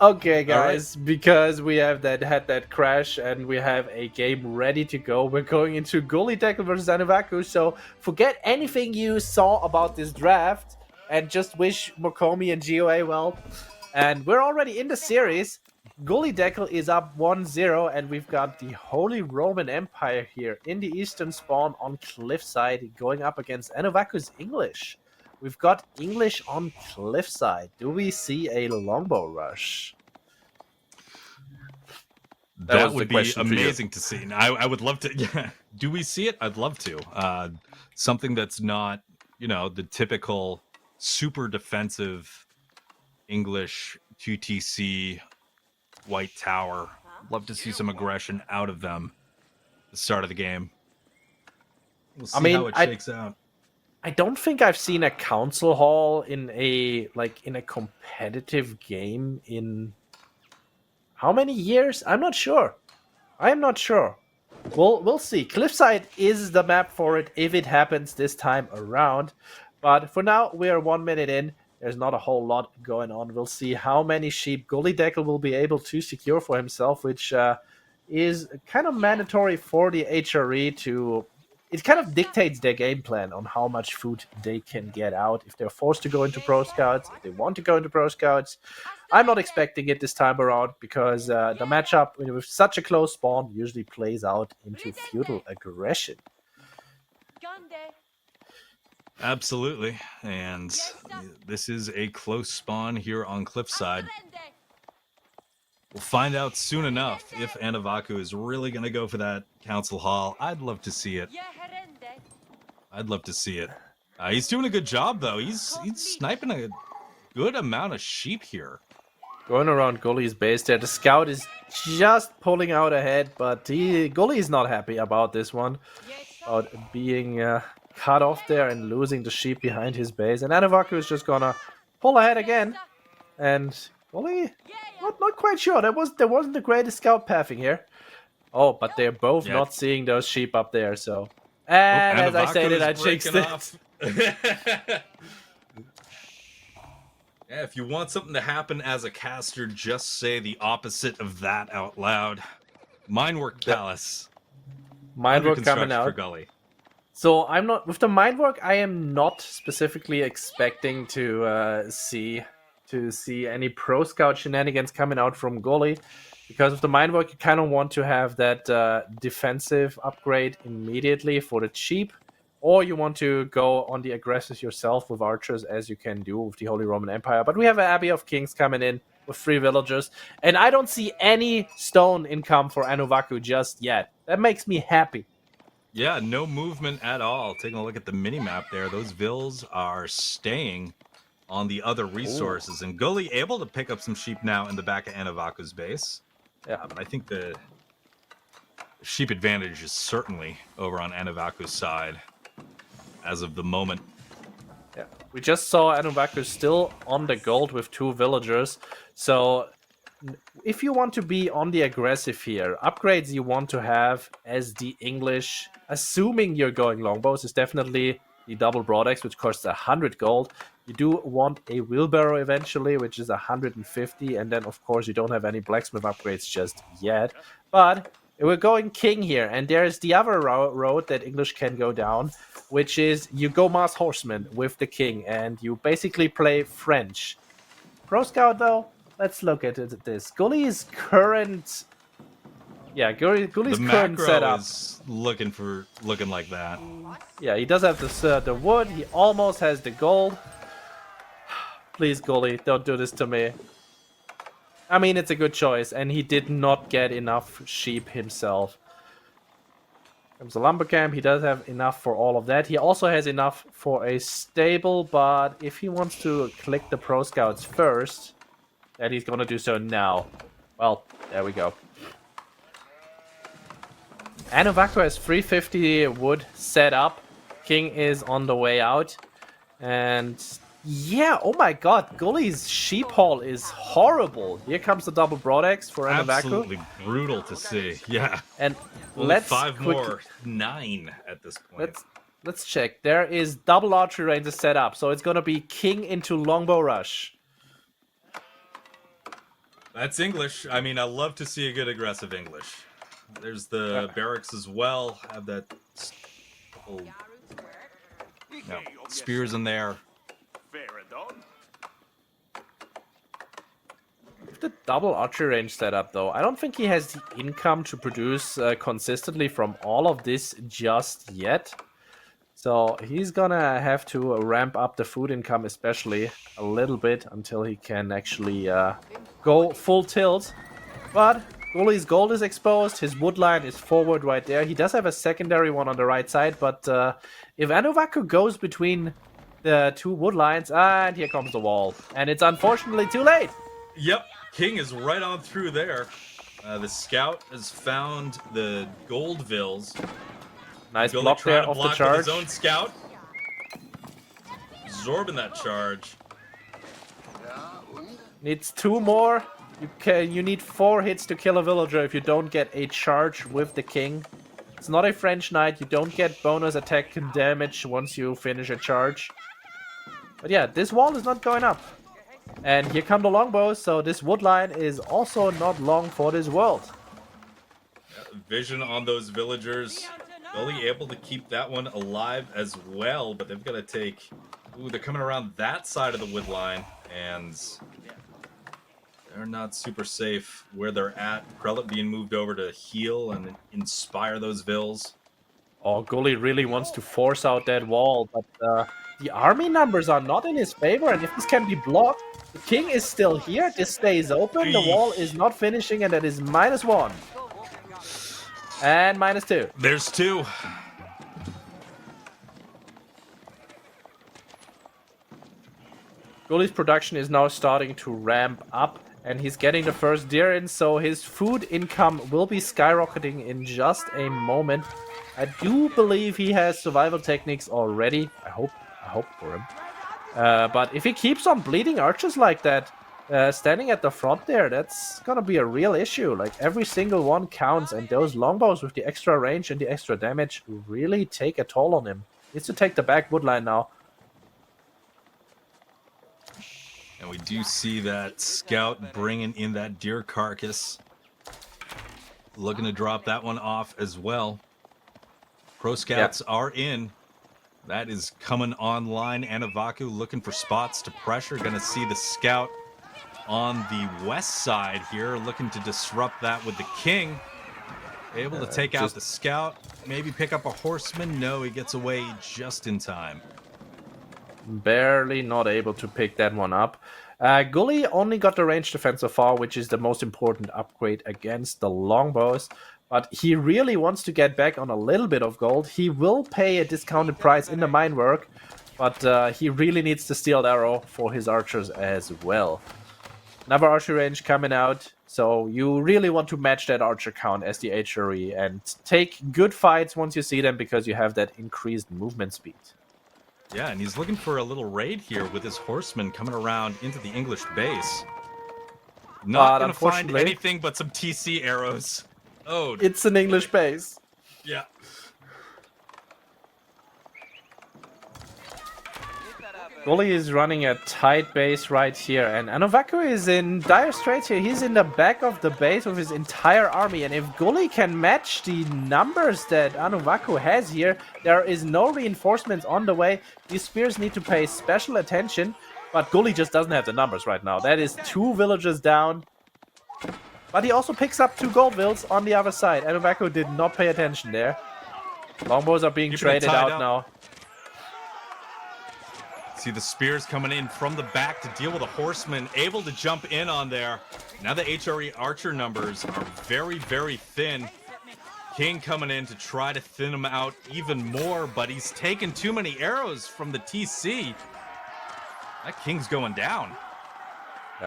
Okay, All right. guys, because we have had that crash and we have a game ready to go, we're going into Gullyd3ck3l versus Anovaku. So forget anything you saw about this draft and just wish Mokomi and GOA well. And we're already in the series. Gullyd3ck3l is up 1-0, and we've got the Holy Roman Empire here in the eastern spawn on Cliffside going up against Anovaku's English. We've got English on Cliffside. Do we see a longbow rush? That That was the would be question for you. amazing to see. And I would love to. Yeah. Do we see it? I'd love to. Something that's not, the typical super defensive English QTC White Tower. Love to see some aggression out of them at the start of the game. We'll I see mean, how it I shakes out. I don't think I've seen a council hall in a competitive game in how many years? I'm not sure. I'm not sure. We'll see. Cliffside is the map for it if it happens this time around. But for now, we are 1 minute in. There's not a whole lot going on. We'll see how many sheep Gullyd3ck3l will be able to secure for himself, which is kind of mandatory for the HRE to. It kind of dictates their game plan on how much food they can get out if they're forced to go into Pro Scouts, if they want to go into Pro Scouts. I'm not expecting it this time around because the matchup with such a close spawn usually plays out into feudal aggression. Absolutely. And this is a close spawn here on Cliffside. We'll find out soon enough if Anovaku is really going to go for that council hall. I'd love to see it. I'd love to see it. He's doing a good job, though. He's sniping a good amount of sheep here. Going around Gully's base there. The scout is just pulling out ahead, but Gully is not happy about this one. About being cut off there and losing the sheep behind his base. And Anovaku is just gonna pull ahead again. And Gully, not quite sure. There wasn't the greatest scout pathing here. Oh, but they're both not seeing those sheep up there, so. And as I stated, I jinxed it. Yeah, if you want something to happen as a caster, just say the opposite of that out loud. Minework Callus. Minework coming out. For Gully. So I'm not with the Minework. I am not specifically expecting to see any Pro Scout shenanigans coming out from Gully, because with the Minework you kind of want to have that defensive upgrade immediately for the cheap. Or you want to go on the aggressive yourself with archers, as you can do with the Holy Roman Empire. But we have an Abbey of Kings coming in with 3 villagers. And I don't see any stone income for Anovaku just yet. That makes me happy. Yeah, no movement at all. Taking a look at the mini-map there, those vills are staying on the other resources. Ooh. And Gully able to pick up some sheep now in the back of Anovaku's base. Yeah, but I think the sheep advantage is certainly over on Anovaku's side as of the moment. Yeah, we just saw Anovaku still on the gold with 2 villagers. So if you want to be on the aggressive here, upgrades you want to have as the English, assuming you're going longbows, is definitely the double broadaxe, which costs 100 gold. You do want a wheelbarrow eventually, which is 150, and then of course you don't have any blacksmith upgrades just yet. But we're going king here, and there's the other road that English can go down, which is you go mass horseman with the king, and you basically play French. Pro Scout, though, let's look at this. Gully's current... Yeah, Gully's current setup is looking like that. Yeah, he does have the wood. He almost has the gold. Please, Gully, don't do this to me. I mean, it's a good choice, and he did not get enough sheep himself. Comes the lumber camp. He does have enough for all of that. He also has enough for a stable, but if he wants to click the Pro Scouts first, then he's going to do so now. Well, there we go. Anovaku has 350 wood set up. King is on the way out. And yeah, oh my god, Gully's sheep haul is horrible. Here comes the double broadaxe for Anovaku. Absolutely brutal to see, yeah. And let's 5 more, 9 at this point. Let's check. There is double archery ranges set up, so it's gonna be king into longbow rush. That's English. I mean, I love to see a good aggressive English. There's the barracks as well. Have that couple, spears in there. The double archery range setup, though, I don't think he has the income to produce consistently from all of this just yet. So he's gonna have to ramp up the food income, especially a little bit, until he can actually go full tilt. But Gullyd's gold is exposed. His wood line is forward right there. He does have a secondary one on the right side, but if Anovaku goes between the two wood lines, and here comes the wall, and it's unfortunately too late. Yep, King is right on through there. The scout has found the Goldvilles. Nice block there of the charge. His own scout. Absorbing that charge. Needs 2 more. You need 4 hits to kill a villager if you don't get a charge with the king. It's not a French knight. You don't get bonus attack and damage once you finish a charge. But yeah, this wall is not going up. And here come the longbows, so this wood line is also not long for this world. Vision on those villagers. Only able to keep that one alive as well, but they've got to take... Ooh, they're coming around that side of the wood line, and they're not super safe where they're at. Prelate being moved over to heal and inspire those vills. Oh, Gullyd really wants to force out that wall, but the army numbers are not in his favor, and if this can be blocked, the king is still here, this stays open, the wall is not finishing, and that is -1. And -2. There's 2. Gullyd's production is now starting to ramp up, and he's getting the first deer in, so his food income will be skyrocketing in just a moment. I do believe he has survival techniques already. I hope for him. But if he keeps on bleeding archers like that, standing at the front there, that's gonna be a real issue. Like, every single one counts, and those longbows with the extra range and the extra damage really take a toll on him. He needs to take the back wood line now. And we do see that scout bringing in that deer carcass. Looking to drop that one off as well. Pro scouts are in. That is coming online. Anovaku looking for spots to pressure. Gonna see the scout on the west side here, looking to disrupt that with the king. Able to take out the scout. Maybe pick up a horseman. No, he gets away just in time. Barely not able to pick that one up. Gullyd only got the range defense so far, which is the most important upgrade against the longbows. But he really wants to get back on a little bit of gold. He will pay a discounted price in the mine work, but he really needs the steeled arrow for his archers as well. Another archery range coming out, so you really want to match that archer count as the HRE and take good fights once you see them, because you have that increased movement speed. Yeah, and he's looking for a little raid here with his horsemen coming around into the English base. Not going to find anything but some TC arrows. Oh, it's an English base. Yeah. Gullyd is running a tight base right here, and Anovaku is in dire straits here. He's in the back of the base with his entire army, and if Gullyd can match the numbers that Anovaku has here, there is no reinforcements on the way. These spears need to pay special attention, but Gullyd just doesn't have the numbers right now. That is 2 villagers down. But he also picks up 2 goldvilles on the other side. Anovaku did not pay attention there. Longbows are being traded out now. See the spears coming in from the back to deal with a horseman, able to jump in on there. Now the HRE archer numbers are very, very thin. King coming in to try to thin them out even more, but he's taken too many arrows from the TC. That King's going down.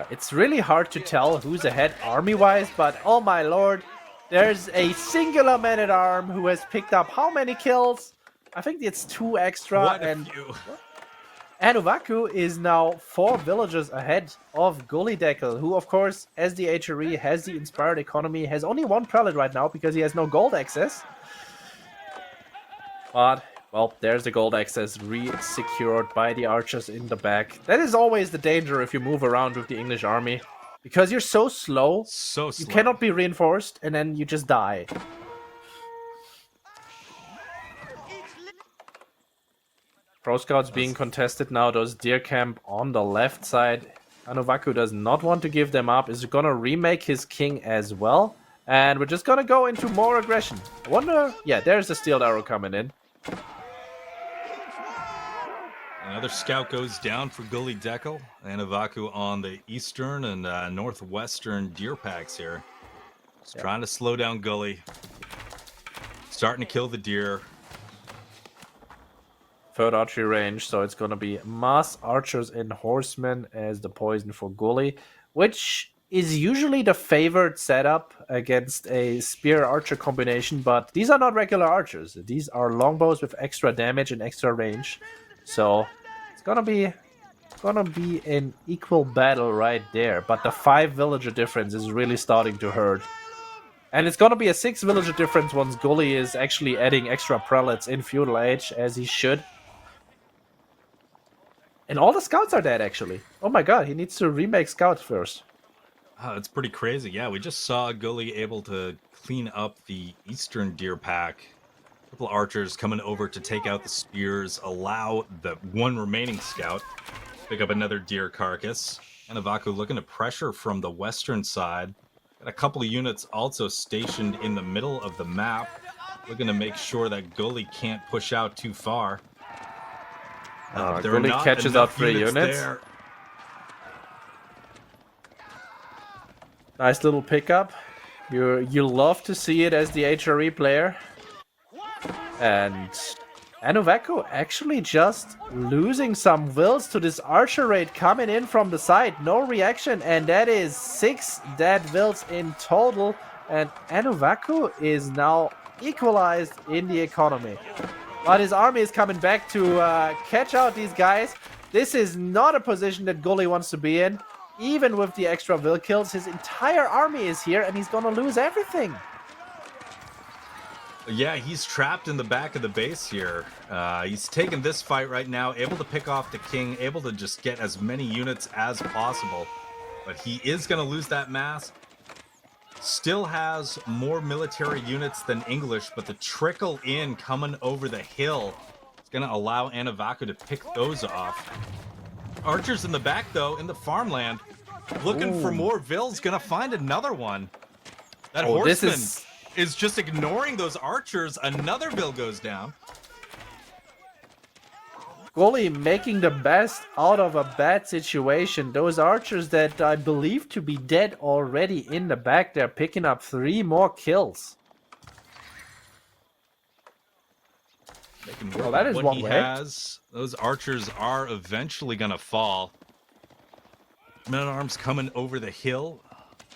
It's really hard to tell who's ahead army-wise, but oh my lord, there's a singular man-at-arm who has picked up how many kills? I think it's 2 extra. What a few. Anovaku is now 4 villagers ahead of Gullyd3ck3l, who of course, as the HRE, has the inspired economy, has only 1 prelate right now because he has no gold access. But, well, there's the gold access re-secured by the archers in the back. That is always the danger if you move around with the English army. Because you're so slow, So slow. you cannot be reinforced, and then you just die. Pro Scouts being contested now. Those deer camp on the left side. Anovaku does not want to give them up. Is gonna remake his king as well. And we're just gonna go into more aggression. I wonder... Yeah, there's the steel arrow coming in. Another scout goes down for Gullyd3ck3l. Anovaku on the eastern and northwestern deer packs here. Just trying to slow down Gully. Starting to kill the deer. Third archery range, so it's gonna be mass archers and horsemen as the poison for Gully, which is usually the favored setup against a spear archer combination, but these are not regular archers. These are longbows with extra damage and extra range, so it's gonna be an equal battle right there. But the 5 villager difference is really starting to hurt. And it's gonna be a 6 villager difference once Gully is actually adding extra prelates in feudal age, as he should. And all the scouts are dead, actually. Oh my god, he needs to remake scouts first. Oh, that's pretty crazy. Yeah, we just saw Gully able to clean up the eastern deer pack. A couple archers coming over to take out the spears, allow the one remaining scout pick up another deer carcass. Anovaku looking to pressure from the western side. Got a couple of units also stationed in the middle of the map, looking to make sure that Gully can't push out too far. Gully catches out 3 units. There. Nice little pickup. You love to see it as the HRE player. And Anovaku actually just losing some wills to this archer raid coming in from the side. No reaction, and that is 6 dead wills in total. And Anovaku is now equalized in the economy. But his army is coming back to catch out these guys. This is not a position that Gully wants to be in. Even with the extra will kills, his entire army is here, and he's gonna lose everything. Yeah, he's trapped in the back of the base here. He's taking this fight right now, able to pick off the king, able to just get as many units as possible. But he is going to lose that mass. Still has more military units than English, but the trickle in coming over the hill is going to allow Anovaku to pick those off. Archers in the back, though, in the farmland, looking for more vills, going to find another one. That horseman is just ignoring those archers. Another vill goes down. Gully making the best out of a bad situation. Those archers that I believe to be dead already in the back, they're picking up 3 more kills. Well, that is one way. Those archers are eventually going to fall. Men-at-arms coming over the hill.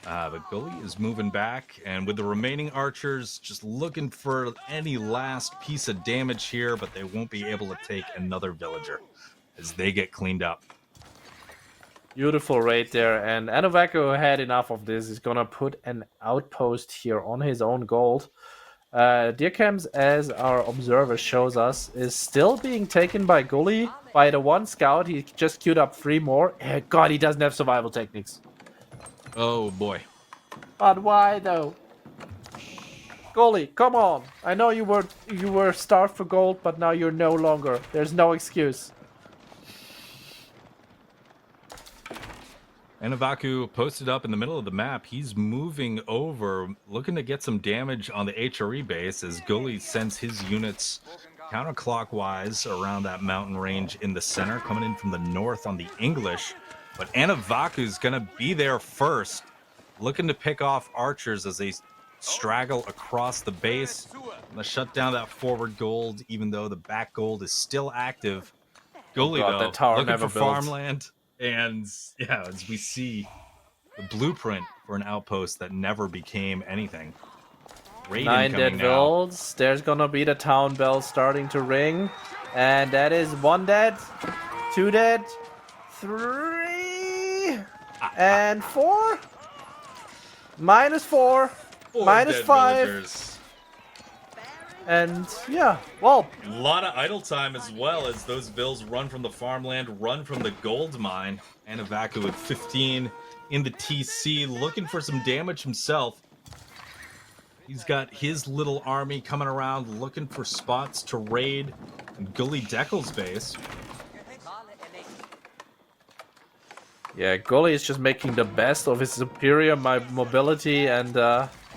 But Gully is moving back, and with the remaining archers just looking for any last piece of damage here, but they won't be able to take another villager as they get cleaned up. Beautiful raid there, and Anovaku had enough of this. He's gonna put an outpost here on his own gold. Deer camps, as our observer shows us, is still being taken by Gully by the 1 scout. He just queued up 3 more. God, he doesn't have survival techniques. Oh boy. But why though? Gully, come on. I know you were starved for gold, but now you're no longer. There's no excuse. Anovaku posted up in the middle of the map. He's moving over, looking to get some damage on the HRE base as Gully sends his units counterclockwise around that mountain range in the center, coming in from the north on the English. But Anovaku's going to be there first, looking to pick off archers as they straggle across the base. Gonna shut down that forward gold, even though the back gold is still active. Gully, though, looking for farmland. And, yeah, as we see the blueprint for an outpost that never became anything. Raiden 9 dead vills. There's going to be the town bell starting to ring. And that is 1 dead, 2 dead, 3, and 4. -4, -5. Villagers. And yeah, well, a lot of idle time as well as those vills run from the farmland, run from the gold mine. Anovaku with 15 in the TC, looking for some damage himself. He's got his little army coming around, looking for spots to raid Gullyd3ck3l's base. Yeah, Gullyd is just making the best of his superior mobility and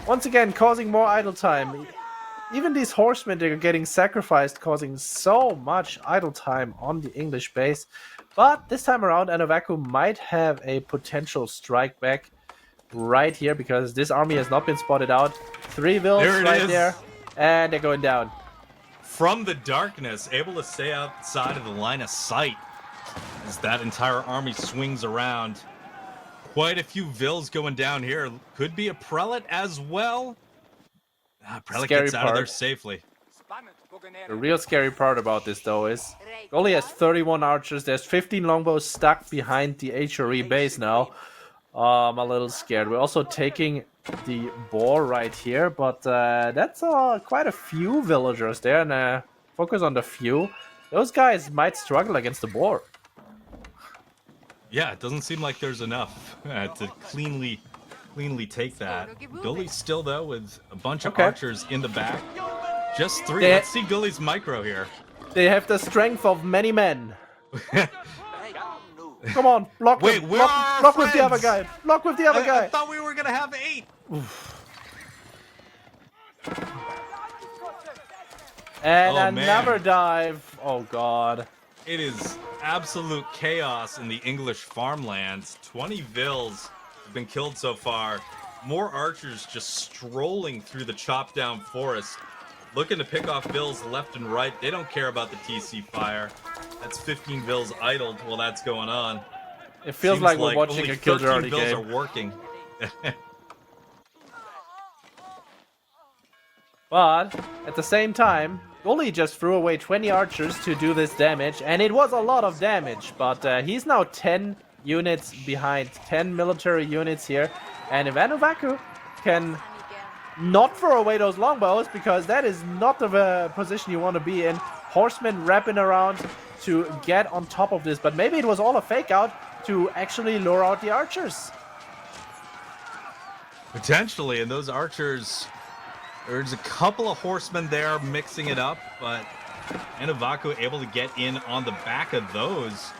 once again causing more idle time. Even these horsemen, they're getting sacrificed, causing so much idle time on the English base. But this time around, Anovaku might have a potential strike back right here because this army has not been spotted out. 3 vills right there, and they're going down. From the darkness, able to stay outside of the line of sight as that entire army swings around. Quite a few vills going down here. Could be a prelate as well. Prelate gets out of there safely. The real scary part about this, though, is Gullyd has 31 archers. There's 15 longbows stuck behind the HRE base now. I'm a little scared. We're also taking the boar right here, but that's quite a few villagers there, and focus on the few. Those guys might struggle against the boar. Yeah, it doesn't seem like there's enough to cleanly take that. Gullyd still, though, with a bunch of archers in the back. Just 3. Let's see Gullyd's micro here. They have the strength of many men. Come on, block him. Block with the other guy. Block with the other guy. I thought we were going to have 8. And another dive. Oh, God. It is absolute chaos in the English farmlands. 20 vills have been killed so far. More archers just strolling through the chopped down forest, looking to pick off vills left and right. They don't care about the TC fire. That's 15 vills idled while that's going on. It feels like we're watching a Gullyd game. Vills are working. But at the same time, Gullyd just threw away 20 archers to do this damage, and it was a lot of damage. But he's now 10 units behind, 10 military units here. And if Anovaku can not throw away those longbows, because that is not the position you want to be in. Horsemen wrapping around to get on top of this, but maybe it was all a fake out to actually lure out the archers. Potentially, and those archers, there's a couple of horsemen there mixing it up, but Anovaku able to get in on the back of those,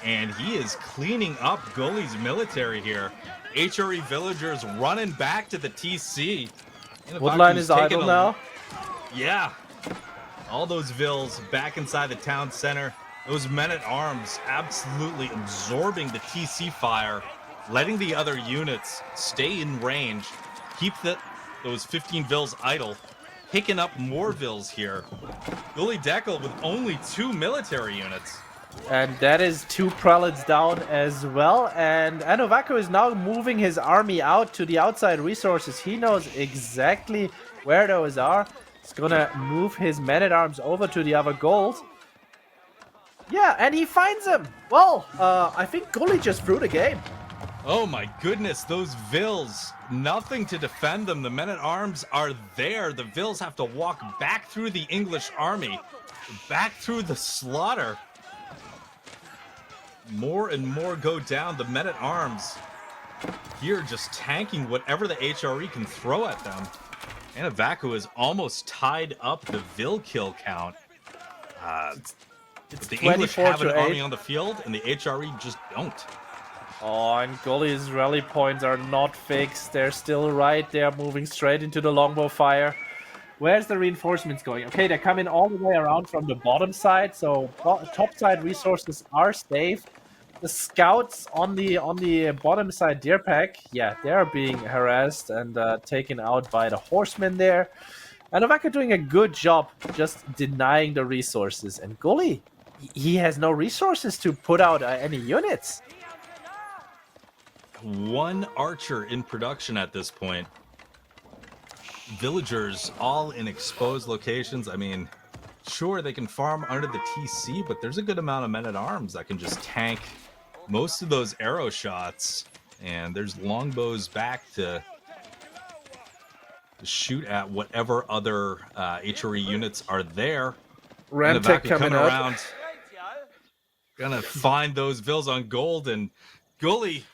and he is cleaning up Gullyd's military here. HRE villagers running back to the TC. Woodline is idle now. Yeah. All those vills back inside the town center. Those men-at-arms absolutely absorbing the TC fire, letting the other units stay in range, keep those 15 vills idle, picking up more vills here. Gullyd3ck3l with only 2 military units. And that is 2 prelates down as well. And Anovaku is now moving his army out to the outside resources. He knows exactly where those are. He's gonna move his men-at-arms over to the other gold. Yeah, and he finds them. Well, I think Gullyd just threw the game. Oh my goodness, those vills. Nothing to defend them. The men-at-arms are there. The vills have to walk back through the English army, back through the slaughter. More and more go down. The men-at-arms here just tanking whatever the HRE can throw at them. Anovaku has almost tied up the vill kill count. The English have an army on the field, and the HRE just don't. Oh, and Gullyd's rally points are not fixed. They're still right there, moving straight into the longbow fire. Where's the reinforcements going? Okay, they're coming all the way around from the bottom side, so top side resources are safe. The scouts on the bottom side deer pack, yeah, they're being harassed and taken out by the horsemen there. Anovaku doing a good job just denying the resources. And Gullyd, he has no resources to put out any units. 1 archer in production at this point. Villagers all in exposed locations. I mean, sure, they can farm under the TC, but there's a good amount of men-at-arms that can just tank most of those arrow shots. And there's longbows back to shoot at whatever other HRE units are there. Ramtech coming around. Gonna find those vills on gold, and Gullyd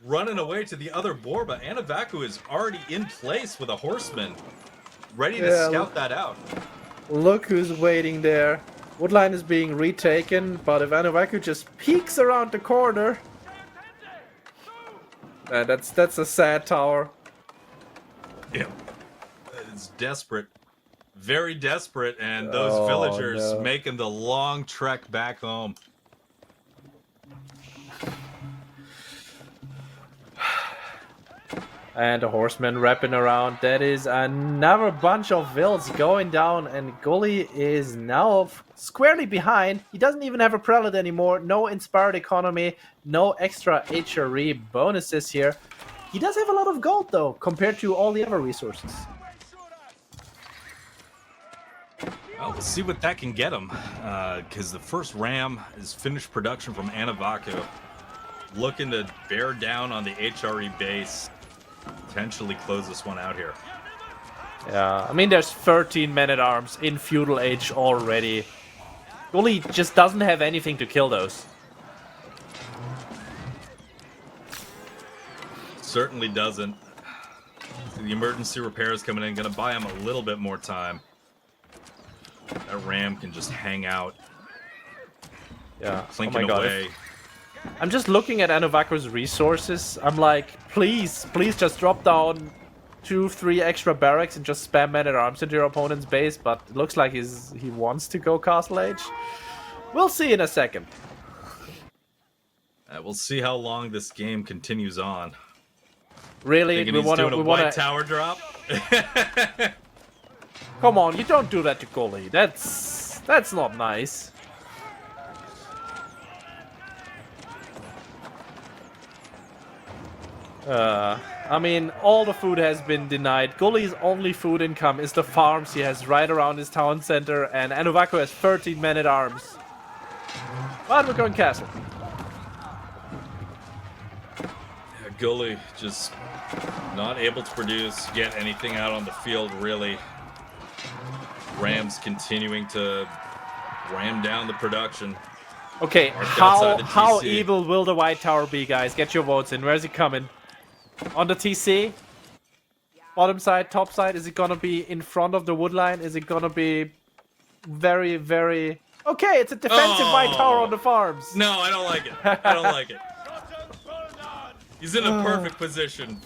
running away to the other boar, but Anovaku is already in place with a horseman, ready to scout that out. Look who's waiting there. Woodline is being retaken, but if Anovaku just peeks around the corner... that's a sad tower. Yeah. It's desperate. Very desperate, and those villagers making the long trek back home. And a horseman wrapping around. That is another bunch of vills going down, and Gullyd is now squarely behind. He doesn't even have a prelate anymore. No inspired economy. No extra HRE bonuses here. He does have a lot of gold, though, compared to all the other resources. Well, we'll see what that can get him, because the first ram is finished production from Anovaku. Looking to bear down on the HRE base. Potentially close this one out here. Yeah, I mean, there's 13 men-at-arms in feudal age already. Gullyd just doesn't have anything to kill those. Certainly doesn't. The emergency repairs coming in, gonna buy him a little bit more time. That ram can just hang out. Yeah, Clinking away. I'm just looking at Anovaku's resources. I'm like, please just drop down 2-3 extra barracks and just spam men-at-arms into your opponent's base. But it looks like he wants to go Castle Age. We'll see in a second. We'll see how long this game continues on. Really, we want to white tower drop. Come on, you don't do that to Gullyd. That's not nice. I mean, all the food has been denied. Gullyd's only food income is the farms he has right around his town center, and Anovaku has 13 men-at-arms. But we're going castle. Yeah, Gullyd just not able to produce, get anything out on the field, really. Rams continuing to ram down the production. Okay, how evil will the white tower be, guys? Get your votes in. Where's he coming? On the TC? Bottom side, top side? Is it gonna be in front of the wood line? Is it gonna be very, very... Okay, it's a defensive white tower on the farms. No, I don't like it. I don't like it. He's in a perfect position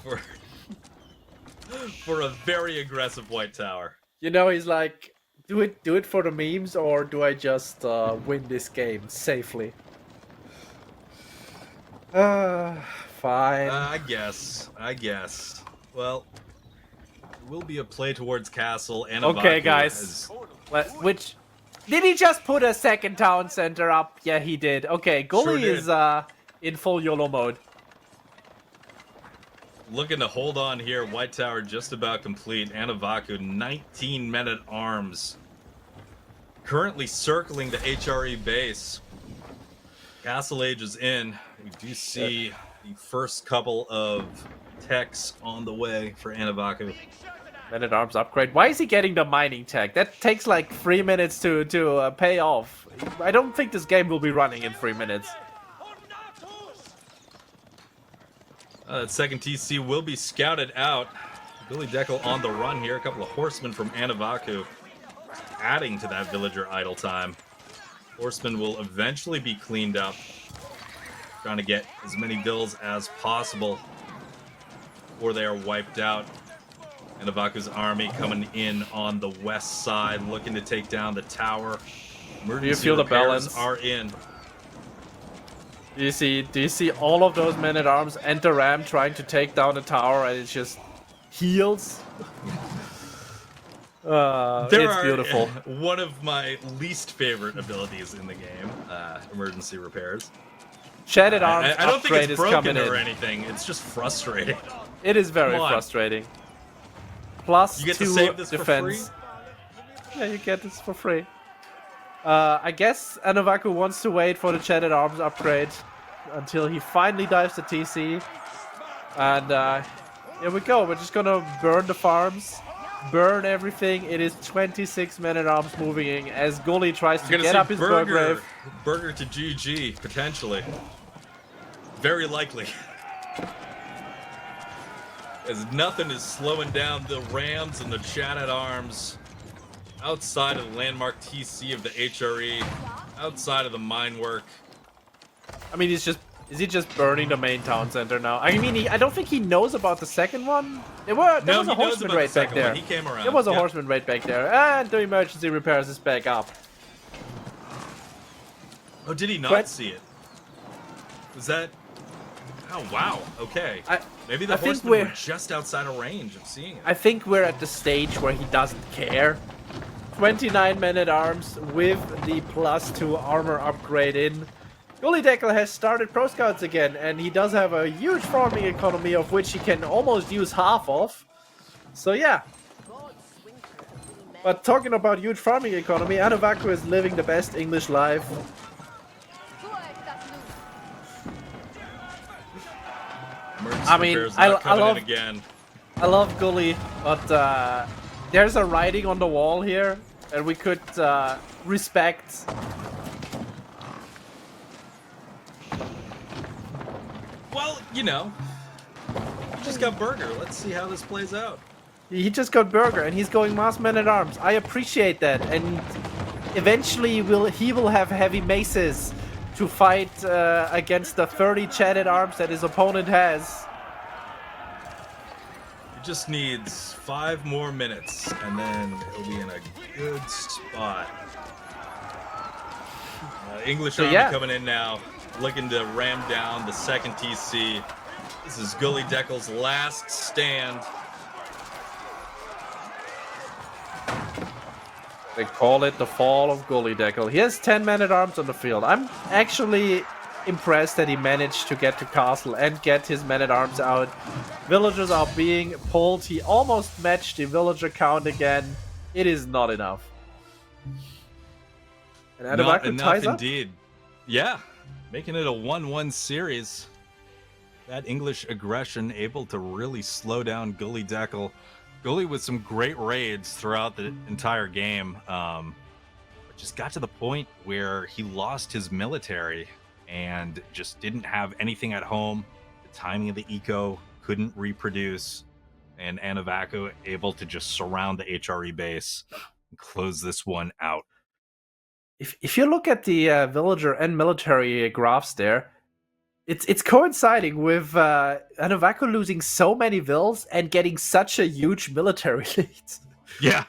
for a very aggressive white tower. You know, he's like, do it for the memes, or do I just win this game safely? Fine. I guess. Well, it will be a play towards castle. Okay, guys. Which did he just put a second town center up? Yeah, he did. Okay, Gullyd is in full YOLO mode. Looking to hold on here. White tower just about complete. Anovaku, 19 men-at-arms. Currently circling the HRE base. Castle Age is in. We do see the first couple of techs on the way for Anovaku. Men-at-arms upgrade. Why is he getting the mining tech? That takes like 3 minutes to pay off. I don't think this game will be running in 3 minutes. That second TC will be scouted out. Gullyd3ck3l on the run here. A couple of horsemen from Anovaku adding to that villager idle time. Horsemen will eventually be cleaned up. Trying to get as many vills as possible before they are wiped out. Anovaku's army coming in on the west side, looking to take down the tower. Do you feel the balance? Are in. Do you see all of those men-at-arms and the ram trying to take down the tower, and it's just heals? It's beautiful. One of my least favorite abilities in the game, emergency repairs. Shattered arms I don't think upgrade it's is coming broken in. or anything. It's just frustrating. It is very frustrating. Plus you get 2 to save this defense. for free? Yeah, you get this for free. I guess Anovaku wants to wait for the Shattered Arms upgrade until he finally dives the TC. And here we go. We're just gonna burn the farms, burn everything. It is 26 men-at-arms moving in as Gullyd tries to get up his Burgrave. Burger to GG, potentially. Very likely. As nothing is slowing down the Rams and the Chat-at-Arms outside of the landmark TC of the HRE, outside of the mine work. I mean, is he just burning the main town center now? I mean, I don't think he knows about the second one. There was a horseman raid back there. He came around. There was a horseman raid back there, and the emergency repairs is back up. Oh, did he not see it? Was that? Oh wow. Okay. Maybe the horsemen were just outside of range of seeing it. I think we're at the stage where he doesn't care. 29 men-at-arms with the +2 armor upgrade in. Gullyd3ck3l has started Pro Scouts again, and he does have a huge farming economy of which he can almost use half of. So yeah. But talking about huge farming economy, Anovaku is living the best English life. I mean, I love Gully, but there's a writing on the wall here, and we could respect. Well, you know, he just got Burger. Let's see how this plays out. He just got Burger, and he's going mass men-at-arms. I appreciate that, and eventually he will have heavy maces to fight against the 30 Chat-at-arms that his opponent has. He just needs 5 more minutes, and then he'll be in a good spot. English Army coming in now, looking to ram down the second TC. This is Gullyd3ck3l's last stand. They call it the fall of Gullyd3ck3l. He has 10 men-at-arms on the field. I'm actually impressed that he managed to get to castle and get his men-at-arms out. Villagers are being pulled. He almost matched the villager count again. It is not enough. And not enough indeed. Yeah, making it a 1-1 series. That English aggression able to really slow down Gullyd3ck3l. Gully with some great raids throughout the entire game, but just got to the point where he lost his military and just didn't have anything at home. The timing of the eco couldn't reproduce, and Anovaku able to just surround the HRE base and close this one out. If you look at the villager and military graphs there, it's coinciding with Anovaku losing so many vills and getting such a huge military lead. Yeah.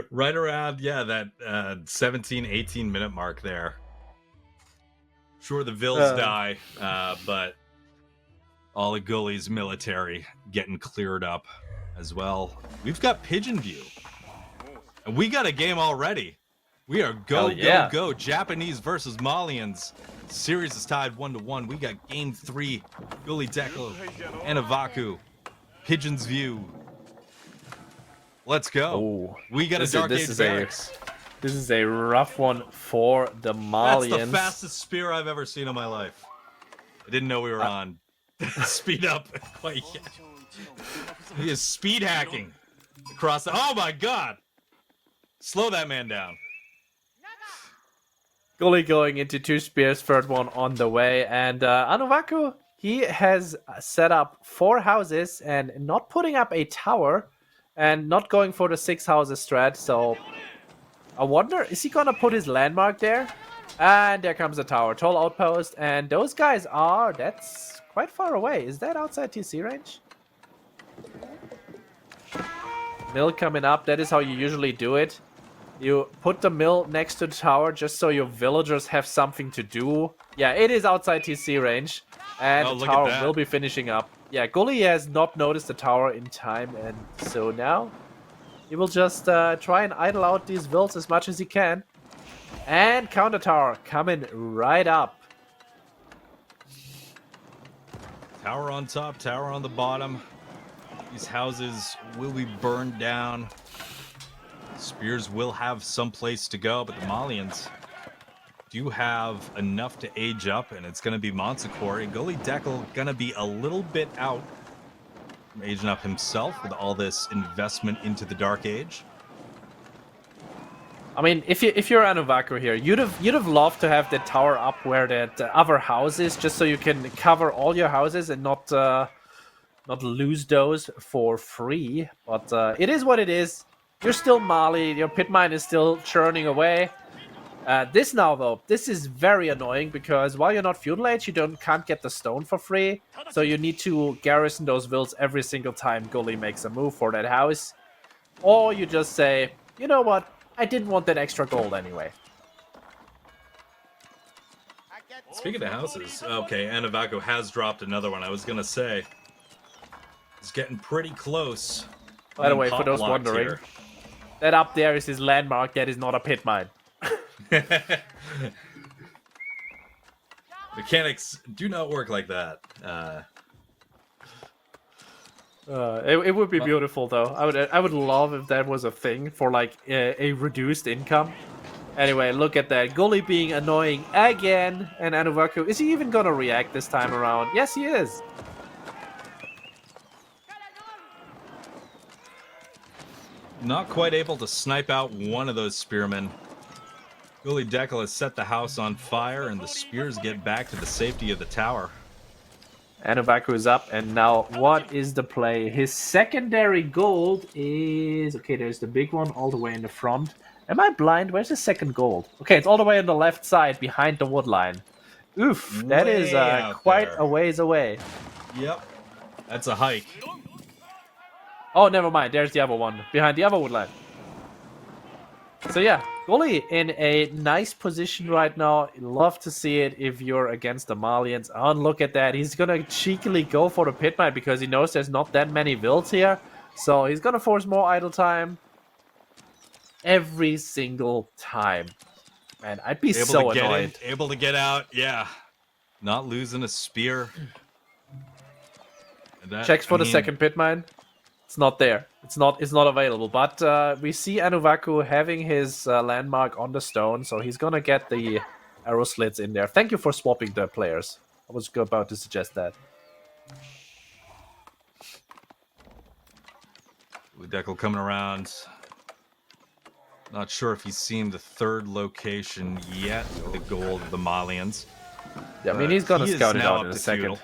Right around, that 17, 18 minute mark there. Sure, the vills die, but all of Gully's military getting cleared up as well. We've got Pigeon View. And we got a game already. We are go. Japanese versus Malians. Series is tied 1-1. We got game 3. Gullyd3ck3l, Anovaku, Pigeon's View. Let's go. Ooh, we got a Dark Age barracks. This is a rough one for the Malians. That's the fastest spear I've ever seen in my life. I didn't know we were on speed up quite yet. He is speed hacking across the... Oh my god! Slow that man down. Gully going into 2 spears, third one on the way, and Anovaku, he has set up 4 houses and not putting up a tower and not going for the 6 houses strat, so I wonder, is he gonna put his landmark there? And there comes a tower, tall outpost, and those guys are, that's quite far away. Is that outside TC range? Mill coming up, that is how you usually do it. You put the mill next to the tower just so your villagers have something to do. Yeah, it is outside TC range. And the tower will be finishing up. Yeah, Gully has not noticed the tower in time. And so now he will just try and idle out these vills as much as he can. And counter tower coming right up. Tower on top, tower on the bottom. These houses will be burned down. Spears will have some place to go, but the Malians do have enough to age up, and it's going to be Manticore. And Gullyd3ck3l going to be a little bit out from aging up himself with all this investment into the Dark Age. I mean, if you're Anovaku here, you'd have loved to have that tower up where that other house is, just so you can cover all your houses and not not lose those for free. But it is what it is. You're still Mali. Your pit mine is still churning away. This now, though, this is very annoying because while you're not feudal age, you can't get the stone for free. So you need to garrison those vills every single time Gullyd makes a move for that house. Or you just say, you know what, I didn't want that extra gold anyway. Speaking of houses, okay, Anovaku has dropped another one. I was gonna say it's getting pretty close. By the way, for those wondering, that up there is his landmark. That is not a pit mine. Mechanics do not work like that. It would be beautiful though. I would love if that was a thing for like a reduced income. Anyway, look at that. Gullyd being annoying again, and Anovaku, is he even gonna react this time around? Yes, he is. Not quite able to snipe out one of those spearmen. Gullyd3ck3l has set the house on fire, and the spears get back to the safety of the tower. Anovaku is up, and now what is the play? His secondary gold is... Okay, there's the big one all the way in the front. Am I blind? Where's the second gold? Okay, it's all the way on the left side behind the wood line. Oof, that is quite a ways away. Yep, that's a hike. Oh, never mind. There's the other one behind the other wood line. So yeah, Gullyd in a nice position right now. Love to see it if you're against the Malians. Oh, and look at that. He's going to cheekily go for the pit mine because he knows there's not that many vills here. So he's going to force more idle time every single time. Man, I'd be so annoyed. Able to get out, yeah. Not losing a spear. Checks for the second pit mine. It's not there. It's not available. But we see Anovaku having his landmark on the stone, so he's gonna get the arrow slits in there. Thank you for swapping the players. I was about to suggest that. Gullyd3ck3l coming around. Not sure if he's seen the third location yet for the gold of the Malians. Yeah, I mean, he's gonna scout it out in a second.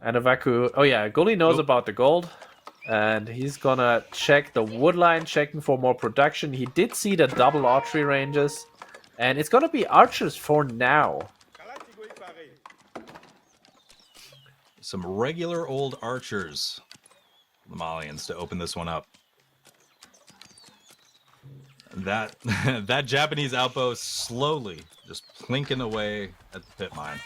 Anovaku, oh yeah, Gullyd knows about the gold, and he's gonna check the wood line, checking for more production. He did see the double archery ranges, and it's gonna be archers for now. Some regular old archers, the Malians, to open this one up. That that Japanese outbow slowly just plinking away at the pit mine.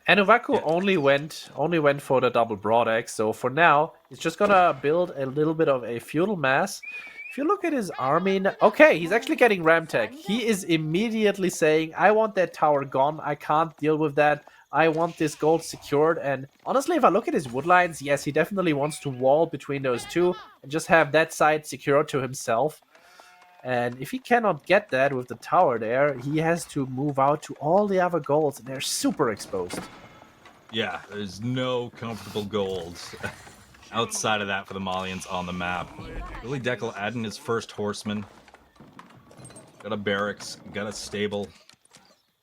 Anovaku only went for the double broad axe, so for now he's just gonna build a little bit of a feudal mass. If you look at his army, okay, he's actually getting Ramtech. He is immediately saying, I want that tower gone, I can't deal with that, I want this gold secured. And honestly, if I look at his wood lines, yes, he definitely wants to wall between those two and just have that side secured to himself. And if he cannot get that with the tower there, he has to move out to all the other golds, and they're super exposed. Yeah, there's no comfortable gold outside of that for the Malians on the map. Gullyd3ck3l adding his first horseman. Got a barracks, got a stable.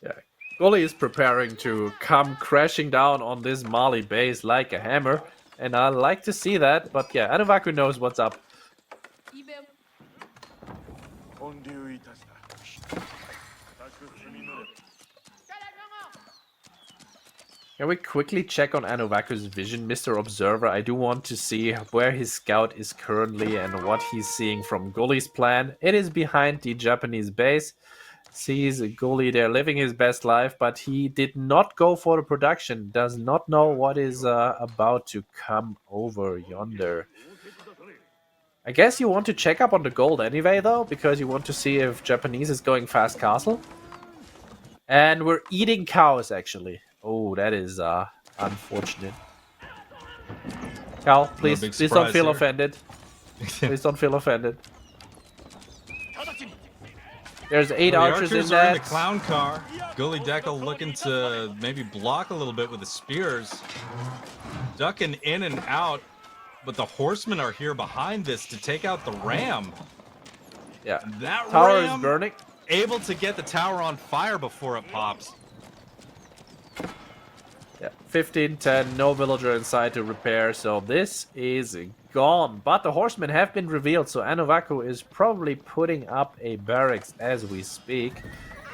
Yeah, Gullyd is preparing to come crashing down on this Mali base like a hammer, and I like to see that. But yeah, Anovaku knows what's up. Can we quickly check on Anovaku's vision, Mr. Observer? I do want to see where his scout is currently and what he's seeing from Gullyd's plan. It is behind the Japanese base. Sees Gullyd there living his best life, but he did not go for the production. Does not know what is about to come over yonder. I guess you want to check up on the gold anyway, though, because you want to see if Japanese is going fast castle. And we're eating cows, actually. Oh, that is unfortunate. Cal, please don't feel offended. Please don't feel offended. There's 8 archers in that. Are in the clown car. Gullyd3ck3l looking to maybe block a little bit with the spears. Ducking in and out. But the horsemen are here behind this to take out the ram. Yeah, that tower ram is burning. Able to get the tower on fire before it pops. Yeah, 15, 10, no villager inside to repair, so this is gone. But the horsemen have been revealed, so Anovaku is probably putting up a barracks as we speak.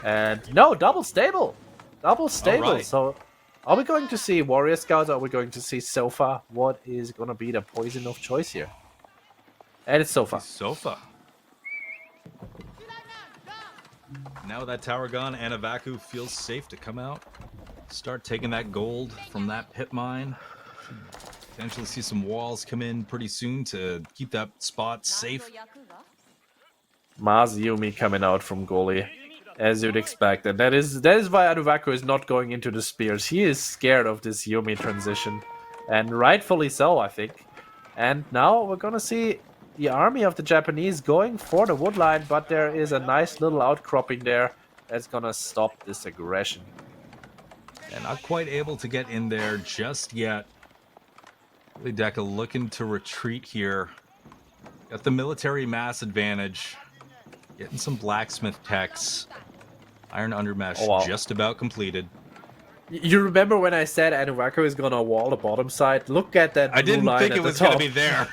And no, double stable! Double stable, right. so are we going to see warrior scouts, or are we going to see sofa? What is going to be the poison of choice here? And it's sofa. Sofa. Now with that tower gone, Anovaku feels safe to come out, start taking that gold from that pit mine. Potentially see some walls come in pretty soon to keep that spot safe. Mazayumi coming out from Gully, as you'd expect, and that is why Anovaku is not going into the spears. He is scared of this Yumi transition, and rightfully so, I think. And now we're gonna see the army of the Japanese going for the wood line, but there is a nice little outcropping there that's gonna stop this aggression. And not quite able to get in there just yet. Gullyd3ck3l looking to retreat here. Got the military mass advantage. Getting some blacksmith techs. Iron undermesh just about completed. You remember when I said Anovaku is gonna wall the bottom side? Look at that blue I didn't line think at it the was top. going to be there.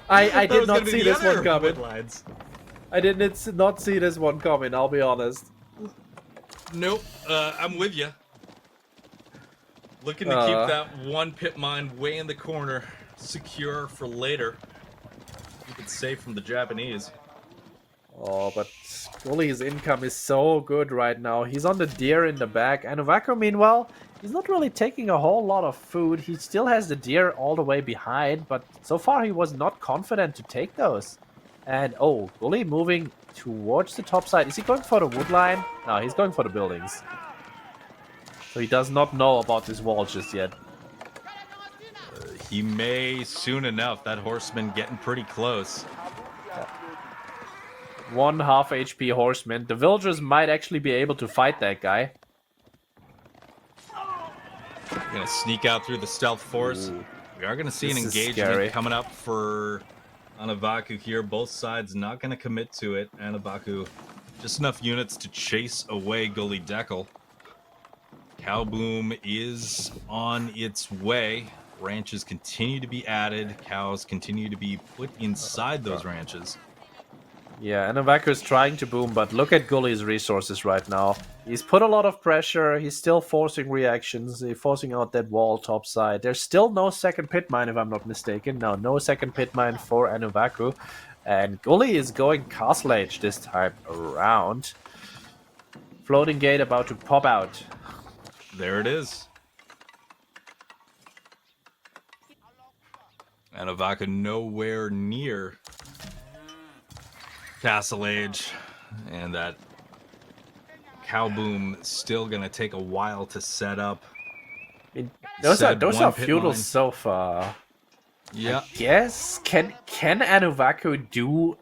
I did not see this one coming. Lines. I did not see this one coming, I'll be honest. Nope, I'm with you. Looking to keep that one pit mine way in the corner, secure for later. Keep it safe from the Japanese. Oh, but Gully's income is so good right now. He's on the deer in the back. Anovaku, meanwhile, he's not really taking a whole lot of food. He still has the deer all the way behind, but so far he was not confident to take those. And, oh, Gully moving towards the top side. Is he going for the wood line? No, he's going for the buildings. So he does not know about this wall just yet. He may soon enough. That horseman getting pretty close. 1 half HP horseman. The villagers might actually be able to fight that guy. Gonna sneak out through the stealth force. Ooh. We are gonna see an engagement scary. coming up for Anovaku here. Both sides not gonna commit to it. Anovaku, just enough units to chase away Gullyd3ck3l. Cow boom is on its way. Ranches continue to be added. Cows continue to be put inside those ranches. Yeah, Anovaku is trying to boom, but look at Gully's resources right now. He's put a lot of pressure. He's still forcing reactions. He's forcing out that wall topside. There's still no second pit mine, if I'm not mistaken. No second pit mine for Anovaku. And Gully is going Castle Age this time around. Floating gate about to pop out. There it is. Anovaku nowhere near Castle Age, and that cow boom still gonna take a while to set up. I mean, those are feudal so far. Yeah. Yes, can Anovaku do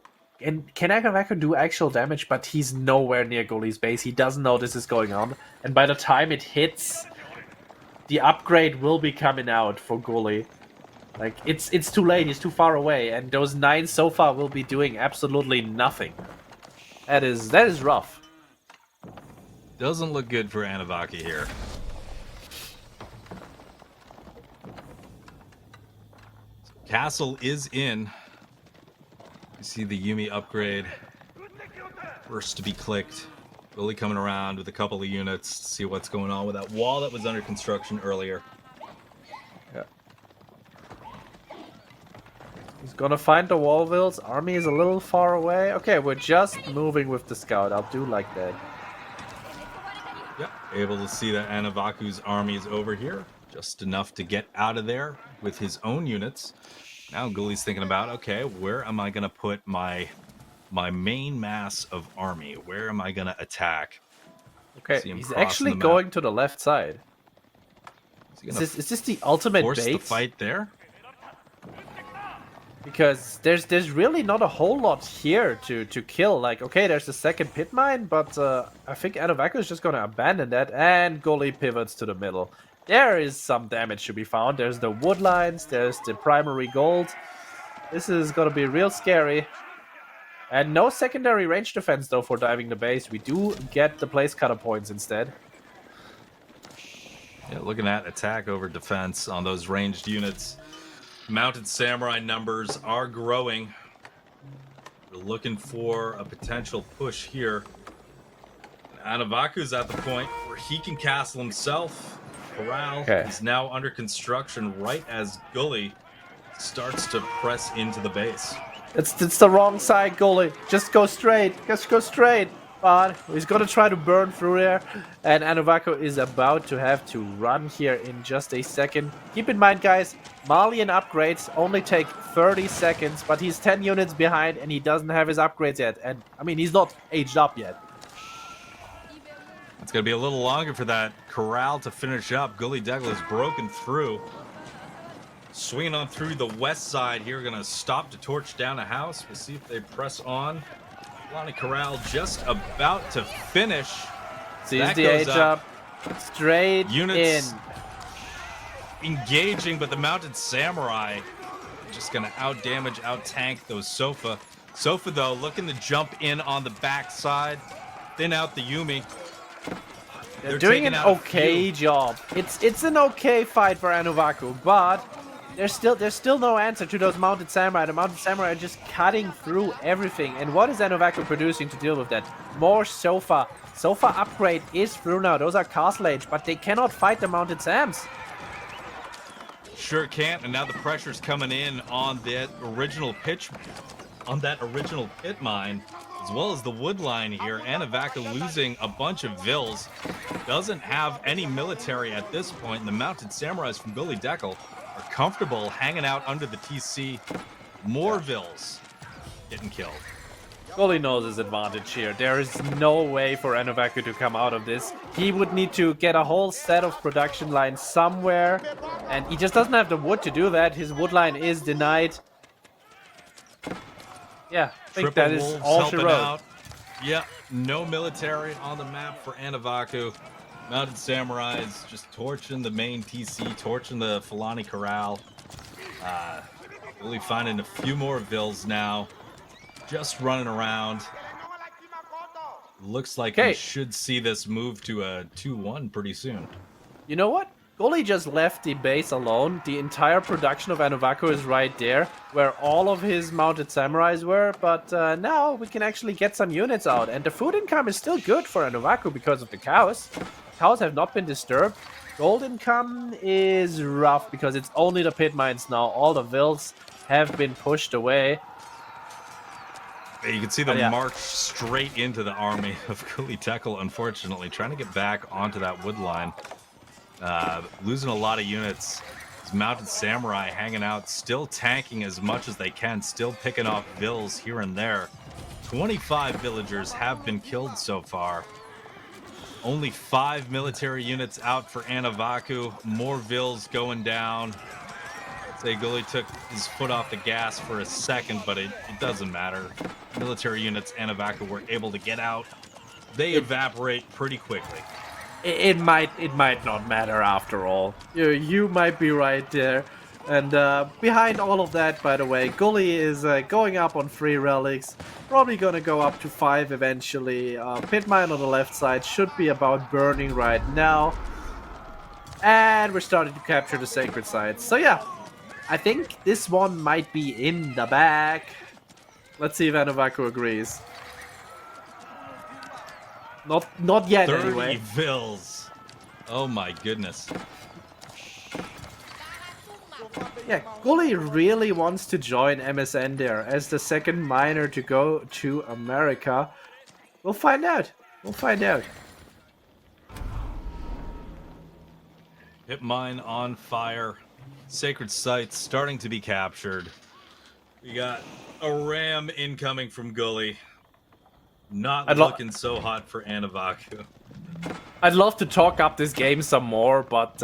actual damage? But he's nowhere near Gully's base. He doesn't know this is going on, and by the time it hits, the upgrade will be coming out for Gully. Like, it's too late, he's too far away, and those 9 so far will be doing absolutely nothing. That is rough. Doesn't look good for Anovaku here. Castle is in. You see the Yumi upgrade. First to be clicked. Gully coming around with a couple of units to see what's going on with that wall that was under construction earlier. Yeah. He's gonna find the Wallvilles. Army is a little far away. Okay, we're just moving with the scout. I'll do like that. Yep, able to see that Anovaku's army is over here. Just enough to get out of there with his own units. Now Gully's thinking about, okay, where am I going to put my main mass of army? Where am I going to attack? Okay, he's actually going to the left side. Is this the ultimate force bait? The fight there? Because there's really not a whole lot here to kill. Like, okay, there's the second pit mine, but I think Anovaku is just going to abandon that, and Gully pivots to the middle. There is some damage to be found. There's the wood lines, there's the primary gold. This is going to be real scary. And no secondary range defense, though, for diving the base. We do get the place cutter points instead. Yeah, looking at attack over defense on those ranged units. Mounted Samurai numbers are growing. We're looking for a potential push here. Anovaku's at the point where he can castle himself. Corral is now under construction right as Gullyd starts to press into the base. It's the wrong side, Gullyd. Just go straight. Just go straight. But he's gonna try to burn through there. And Anovaku is about to have to run here in just a second. Keep in mind, guys, Malian upgrades only take 30 seconds, but he's 10 units behind and he doesn't have his upgrades yet. And, I mean, he's not aged up yet. It's going to be a little longer for that corral to finish up. Gullyd3ck3l is broken through. Swinging on through the west side here. Going to stop to torch down a house. We'll see if they press on. Fulani Corral just about to finish. Sees the age up. Straight Units in. Engaging, but the Mounted Samurai just going to out-damage, out-tank those Sofa. Sofa, though, looking to jump in on the backside. Thin out the Yumi. They're doing an okay job. It's an okay fight for Anovaku, but there's still no answer to those Mounted Samurai. The Mounted Samurai are just cutting through everything. And what is Anovaku producing to deal with that? More Sofa. Sofa upgrade is through now. Those are Castle Age, but they cannot fight the Mounted Sams. Sure can't, and now the pressure's coming in on that original pit mine, as well as the wood line here. Anovaku losing a bunch of vills. Doesn't have any military at this point, and the Mounted Samurais from Gullyd3ck3l are comfortable hanging out under the TC. More vills getting killed. Gullyd knows his advantage here. There is no way for Anovaku to come out of this. He would need to get a whole set of production lines somewhere, and he just doesn't have the wood to do that. His wood line is denied. Yeah, I think that is all she wrote. Yeah, no military on the map for Anovaku. Mounted Samurais just torching the main TC, torching the Fulani Corral. Really finding a few more vills now. Just running around. Looks like we should see this move to a 2-1 pretty soon. You know what? Gullyd just left the base alone. The entire production of Anovaku is right there, where all of his Mounted Samurais were. But now we can actually get some units out. And the food income is still good for Anovaku because of the cows. Cows have not been disturbed. Gold income is rough because it's only the pit mines now. All the vills have been pushed away. You can see the march straight into the army of Gullyd3ck3l, unfortunately. Trying to get back onto that wood line. Losing a lot of units. These Mounted Samurai hanging out, still tanking as much as they can, still picking off vills here and there. 25 villagers have been killed so far. Only 5 military units out for Anovaku. More vills going down. Say Gullyd took his foot off the gas for a second, but it doesn't matter. Military units Anovaku were able to get out. They evaporate pretty quickly. It might not matter after all. You might be right there. And behind all of that, by the way, Gullyd is going up on 3 relics. Probably gonna go up to 5 eventually. Pit mine on the left side should be about burning right now. And we're starting to capture the sacred sites. So yeah, I think this one might be in the bag. Let's see if Anovaku agrees. Not yet, 30 anyway. vills. Oh my goodness. Yeah, Gullyd really wants to join MSN there as the second miner to go to America. We'll find out. We'll find out. Pit mine on fire. Sacred sites starting to be captured. We got a ram incoming from Gullyd. Not looking so hot for Anovaku. I'd love to talk up this game some more, but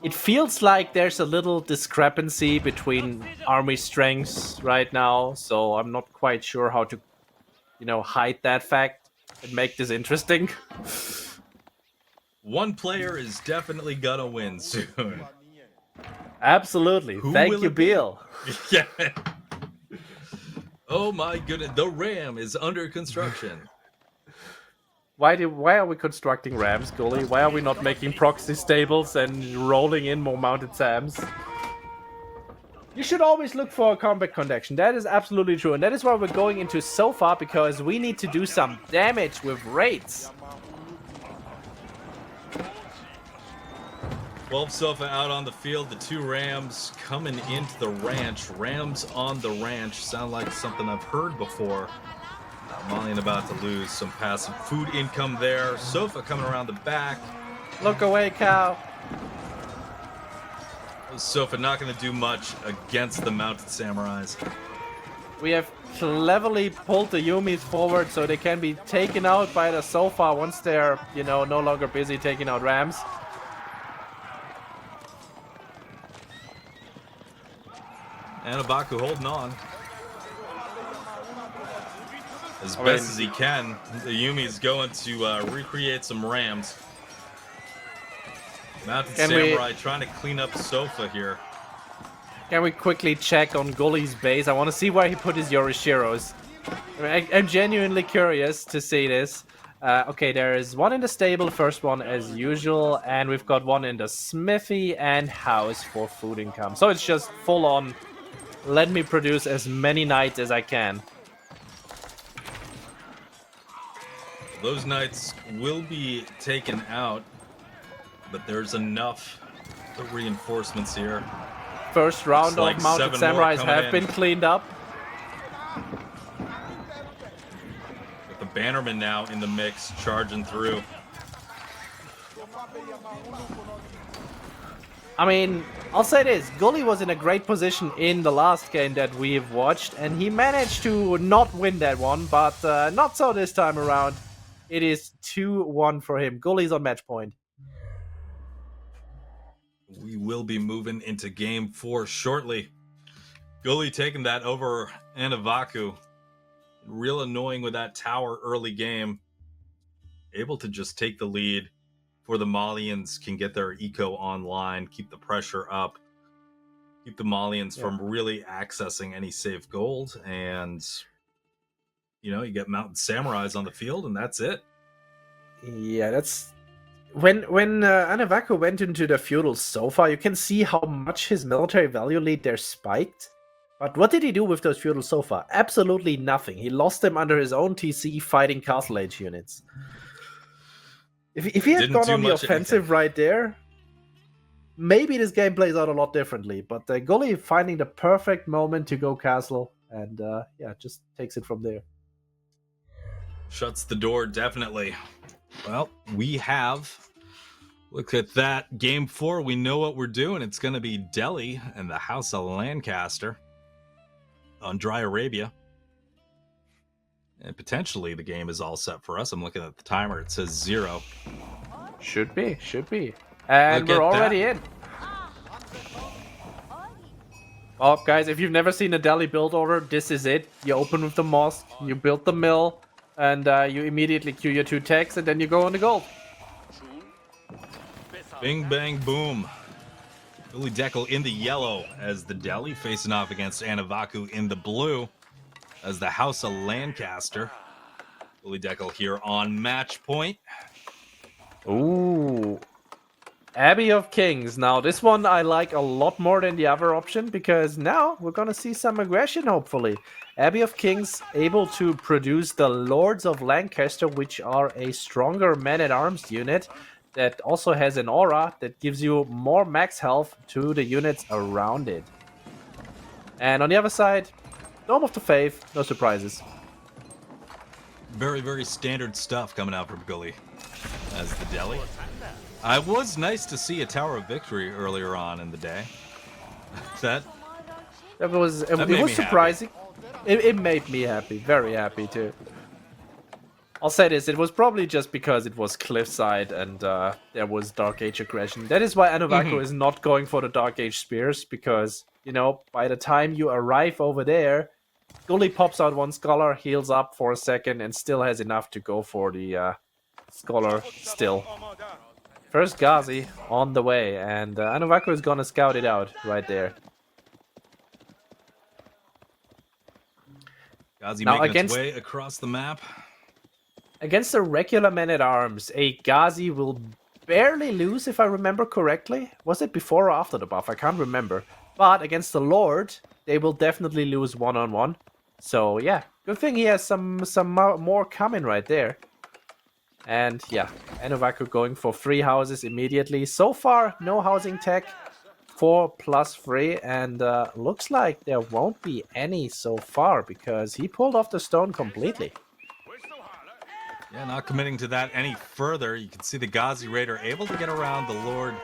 it feels like there's a little discrepancy between army strengths right now, so I'm not quite sure how to, hide that fact and make this interesting. One player is definitely gonna win soon. Absolutely. Thank you, Beal. Yeah. Oh my goodness, the ram is under construction. Why are we constructing rams, Gully? Why are we not making proxy stables and rolling in more mounted Sams? You should always look for a combat connection. That is absolutely true. And that is why we're going into so far, because we need to do some damage with raids. 12 Sofa out on the field. The 2 Rams coming into the ranch. Rams on the ranch. Sound like something I've heard before. Malian about to lose some passive food income there. Sofa coming around the back. Look away, cow. Sofa not going to do much against the mounted samurais. We have cleverly pulled the Yumis forward so they can be taken out by the Sofa once they're, you know, no longer busy taking out rams. Anovaku holding on. As best as he can. The Yumi is going to recreate some rams. Mounted Samurai trying to clean up Sofa here. Can we quickly check on Gully's base? I want to see where he put his Yorishiros. I'm genuinely curious to see this. Okay, there is one in the stable, first one as usual, and we've got one in the smithy and house for food income. So it's just full on, let me produce as many knights as I can. Those knights will be taken out, but there's enough reinforcements here. First round of mounted samurais have been cleaned up. With the bannerman now in the mix, charging through. I mean, I'll say this, Gully was in a great position in the last game that we've watched, and he managed to not win that one, but not so this time around. It is 2-1 for him. Gully's on match point. We will be moving into game 4 shortly. Gully taking that over Anovaku. Real annoying with that tower early game. Able to just take the lead before the Malians can get their eco online, keep the pressure up, keep the Malians from really accessing any safe gold, and you know, you get mounted samurais on the field, and that's it. Yeah, that's when Anovaku went into the feudal Sofa, you can see how much his military value lead there spiked. But what did he do with those feudal Sofa? Absolutely nothing. He lost them under his own TC fighting Castle Age units. If he had gone on the offensive right there, maybe this game plays out a lot differently. But Gully finding the perfect moment to go castle, and yeah, just takes it from there. Shuts the door, definitely. Well, we have, look at that, game 4. We know what we're doing. It's going to be Delhi and the House of Lancaster on Dry Arabia. And potentially the game is all set for us. I'm looking at the timer. It says 0. Should be. And we're already in. Oh, guys, if you've never seen a Delhi build order, this is it. You open with the mosque, you build the mill, and you immediately queue your 2 techs, and then you go on the gold. Bing, bang, boom. Gullyd3ck3l in the yellow as the Delhi facing off against Anovaku in the blue as the House of Lancaster. Gullyd3ck3l here on match point. Ooh. Abbey of Kings. Now, this one I like a lot more than the other option, because now we're going to see some aggression, hopefully. Abbey of Kings able to produce the Lords of Lancaster, which are a stronger man-at-arms unit that also has an aura that gives you more max health to the units around it. And on the other side, Dome of the Faith, no surprises. Very, very standard stuff coming out from Gully as the Delhi. It was nice to see a Tower of Victory earlier on in the day. It was surprising. It made me happy, very happy too. I'll say this, it was probably just because it was cliffside and there was Dark Age aggression. That is why Anovaku is not going for the Dark Age spears, because, you know, by the time you arrive over there, Gully pops out 1 scholar, heals up for a second, and still has enough to go for the scholar still. First Ghazi on the way, and Anovaku is gonna scout it out right there. Ghazi making its way across the map. Against the regular men-at-arms, a Ghazi will barely lose, if I remember correctly. Was it before or after the buff? I can't remember. But against the Lord, they will definitely lose one-on-one. So yeah, good thing he has some more coming right there. And yeah, Anovaku going for 3 houses immediately. So far, no housing tech. 4+3, and looks like there won't be any so far because he pulled off the stone completely. Yeah, not committing to that any further. You can see the Ghazi Raider able to get around the Lord,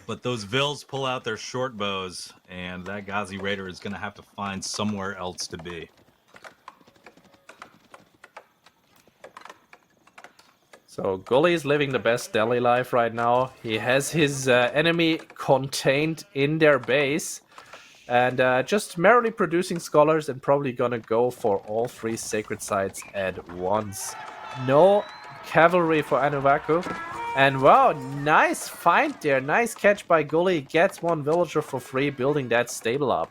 but those Vils pull out their short bows, and that Ghazi Raider is going to have to find somewhere else to be. So Gullyd is living the best Delhi life right now. He has his enemy contained in their base and just merrily producing scholars and probably gonna go for all 3 sacred sites at once. No cavalry for Anovaku. And wow, nice find there. Nice catch by Gullyd. Gets 1 villager for free, building that stable up.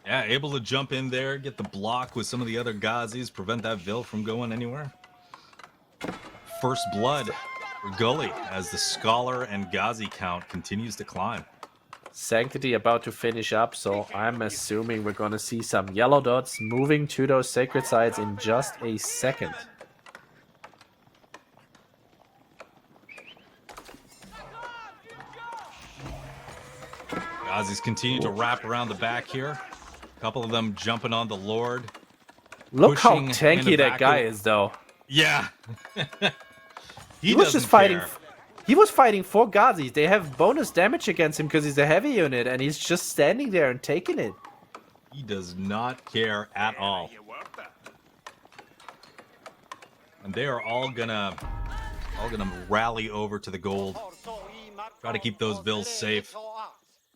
Yeah, able to jump in there, get the block with some of the other Ghazis, prevent that Vil from going anywhere. First blood for Gullyd as the Scholar and Ghazi count continues to climb. Sanctity about to finish up, so I'm assuming we're gonna see some yellow dots moving to those sacred sites in just a second. Ghazis continue to wrap around the back here. A couple of them jumping on the Lord. Look how tanky that guy is, though. Yeah. He was just fighting. He was fighting 4 Ghazis. They have bonus damage against him because he's a heavy unit, and he's just standing there and taking it. He does not care at all. And they are all gonna rally over to the gold. Try to keep those Vils safe.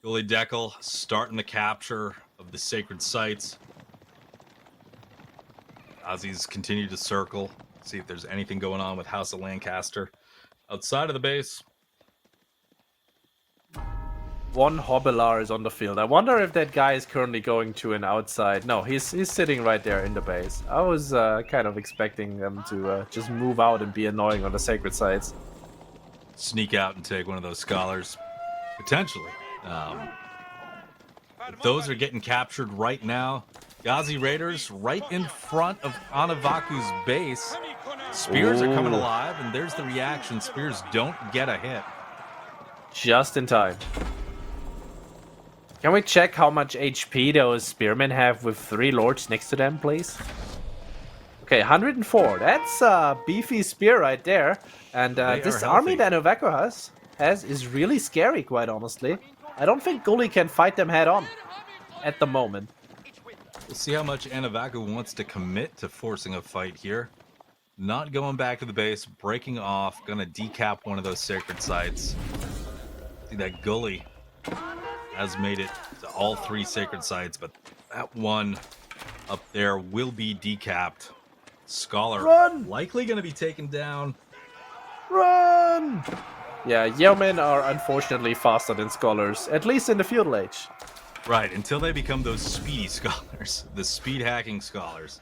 Gullyd3ck3l starting the capture of the sacred sites. Aussies continue to circle. See if there's anything going on with House of Lancaster outside of the base. 1 Hobilar is on the field. I wonder if that guy is currently going to an outside. No, he's sitting right there in the base. I was kind of expecting them to just move out and be annoying on the sacred sites. Sneak out and take one of those scholars. Potentially. Those are getting captured right now. Ghazi Raiders right in front of Anovaku's base. Spears are coming alive, and there's the reaction. Spears don't get a hit. Just in time. Can we check how much HP those spearmen have with 3 lords next to them, please? Okay, 104. That's a beefy spear right there. And this army that Anovaku has is really scary, quite honestly. I don't think Gullyd can fight them head on at the moment. We'll see how much Anovaku wants to commit to forcing a fight here. Not going back to the base, breaking off, gonna decap one of those sacred sites. See that Gullyd has made it to all 3 sacred sites, but that one up there will be decapped. Scholar likely gonna be taken down. Run! Yeah, yeomen are unfortunately faster than scholars, at least in the feudal age. Right, until they become those speedy scholars, the speed hacking scholars.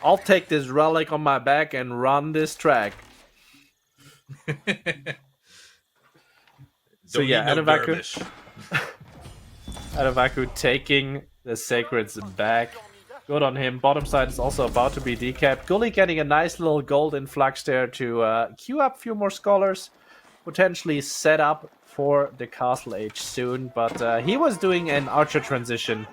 I'll take this relic on my back and run this track. So yeah, Anovaku. Anovaku taking the sacreds back. Good on him. Bottom side is also about to be decapped. Gullyd getting a nice little gold influx there to queue up a few more scholars. Potentially set up for the castle age soon. But he was doing an archer transition.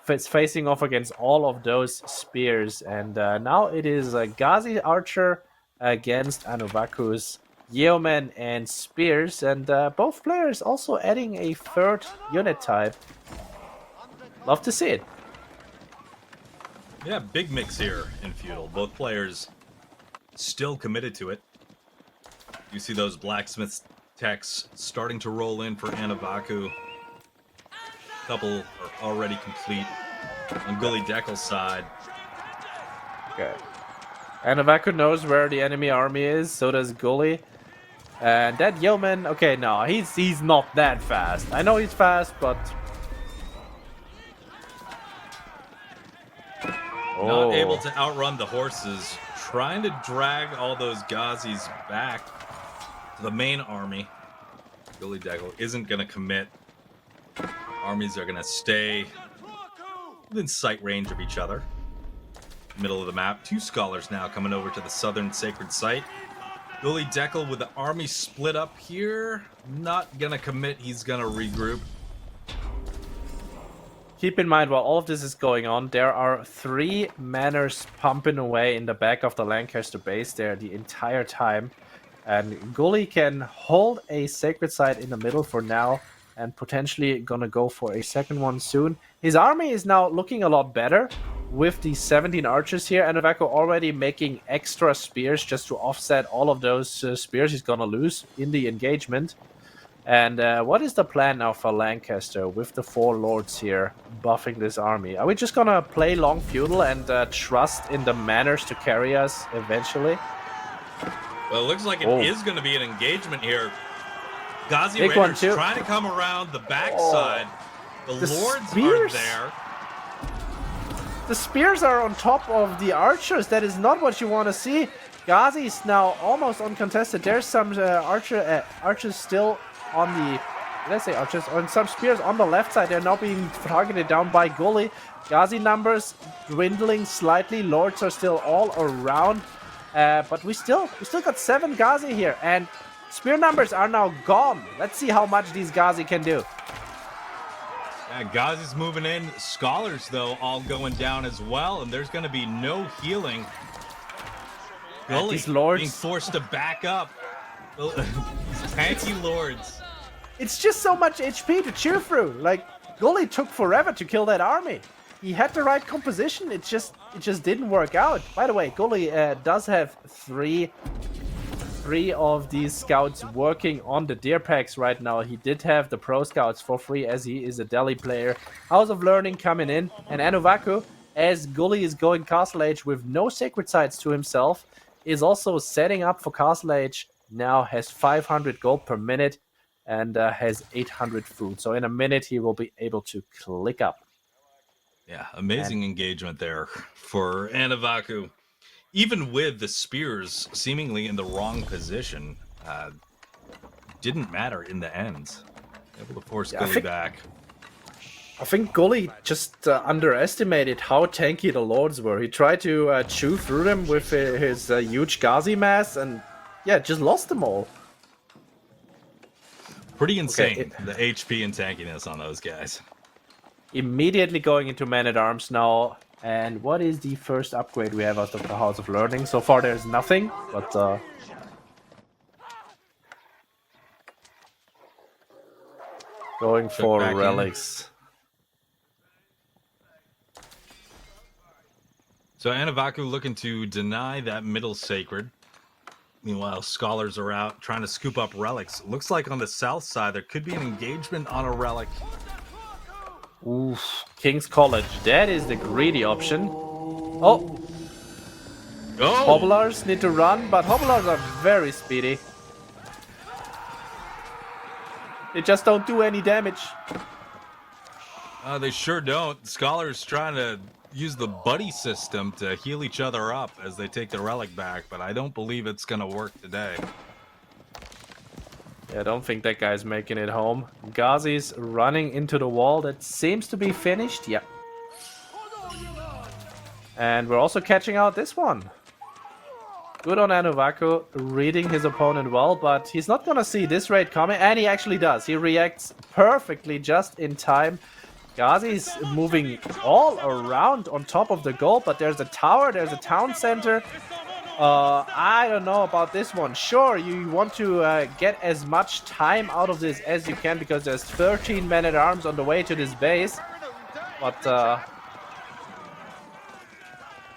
Facing off against all of those spears. And now it is a Ghazi archer against Anovaku's yeomen and spears. And both players also adding a 3rd unit type. Love to see it. Yeah, big mix here in Feudal. Both players still committed to it. You see those blacksmith techs starting to roll in for Anovaku. A couple are already complete on Gullyd3ck3l's side. Okay. Anovaku knows where the enemy army is, so does Gullyd. And that yeoman, okay, no, he's not that fast. I know he's fast, but not able to outrun the horses. trying to drag all those Ghazis back to the main army. Gullyd3ck3l isn't going to commit. Armies are going to stay within sight range of each other. Middle of the map. 2 scholars now coming over to the southern sacred site. Gullyd3ck3l with the army split up here. Not going to commit. He's going to regroup. Keep in mind, while all of this is going on, there are 3 manors pumping away in the back of the Lancaster base there the entire time. And Gully can hold a sacred site in the middle for now, and potentially gonna go for a second one soon. His army is now looking a lot better with the 17 archers here. Anovaku already making extra spears just to offset all of those spears he's gonna lose in the engagement. And what is the plan now for Lancaster with the 4 lords here buffing this army? Are we just gonna play long feudal and trust in the manors to carry us eventually? Well, it looks like it is going to be an engagement here. Ghazi Big Raiders one, trying to come around the backside. The lords spears are there. The spears are on top of the archers. That is not what you want to see. Ghazi's now almost uncontested. There's some archers still on the... Let's say archers on some spears on the left side. They're now being targeted down by Gully. Ghazi numbers dwindling slightly. Lords are still all around. But we still got 7 Ghazi here, and spear numbers are now gone. Let's see how much these Ghazi can do. Yeah, Ghazi's moving in. Scholars, though, all going down as well, and there's going to be no healing. Gully these lords being forced to back up. These tanky lords. It's just so much HP to cheer through. Like, Gully took forever to kill that army. He had the right composition, it just didn't work out. By the way, Gully does have three of these scouts working on the deer packs right now. He did have the pro scouts for free as he is a Delhi player. House of Learning coming in, and Anovaku, as Gully is going Castle Age with no sacred sites to himself, is also setting up for Castle Age. Now has 500 gold per minute and has 800 food. So in a minute he will be able to click up. Yeah, amazing engagement there for Anovaku. Even with the spears seemingly in the wrong position, didn't matter in the end. Able to force Gully back. I think Gully just underestimated how tanky the lords were. He tried to chew through them with his huge Ghazi mass, and yeah, just lost them all. Pretty insane, the HP and tankiness on those guys. Immediately going into Man-at-Arms now. And what is the first upgrade we have out of the House of Learning? So far there's nothing, but going for relics. So Anovaku looking to deny that middle sacred. Meanwhile, scholars are out trying to scoop up relics. Looks like on the south side there could be an engagement on a relic. Oof. King's College. That is the greedy option. Oh! Hobblers need to run, but Hobblers are very speedy. They just don't do any damage. They sure don't. Scholars trying to use the buddy system to heal each other up as they take the relic back, but I don't believe it's going to work today. Yeah, I don't think that guy's making it home. Ghazi's running into the wall. That seems to be finished. Yeah. And we're also catching out this one. Good on Anovaku, reading his opponent well, but he's not gonna see this raid coming, and he actually does. He reacts perfectly just in time. Ghazi's moving all around on top of the goal, but there's a tower, there's a town center. I don't know about this one. Sure, you want to get as much time out of this as you can because there's 13 men-at-arms on the way to this base. But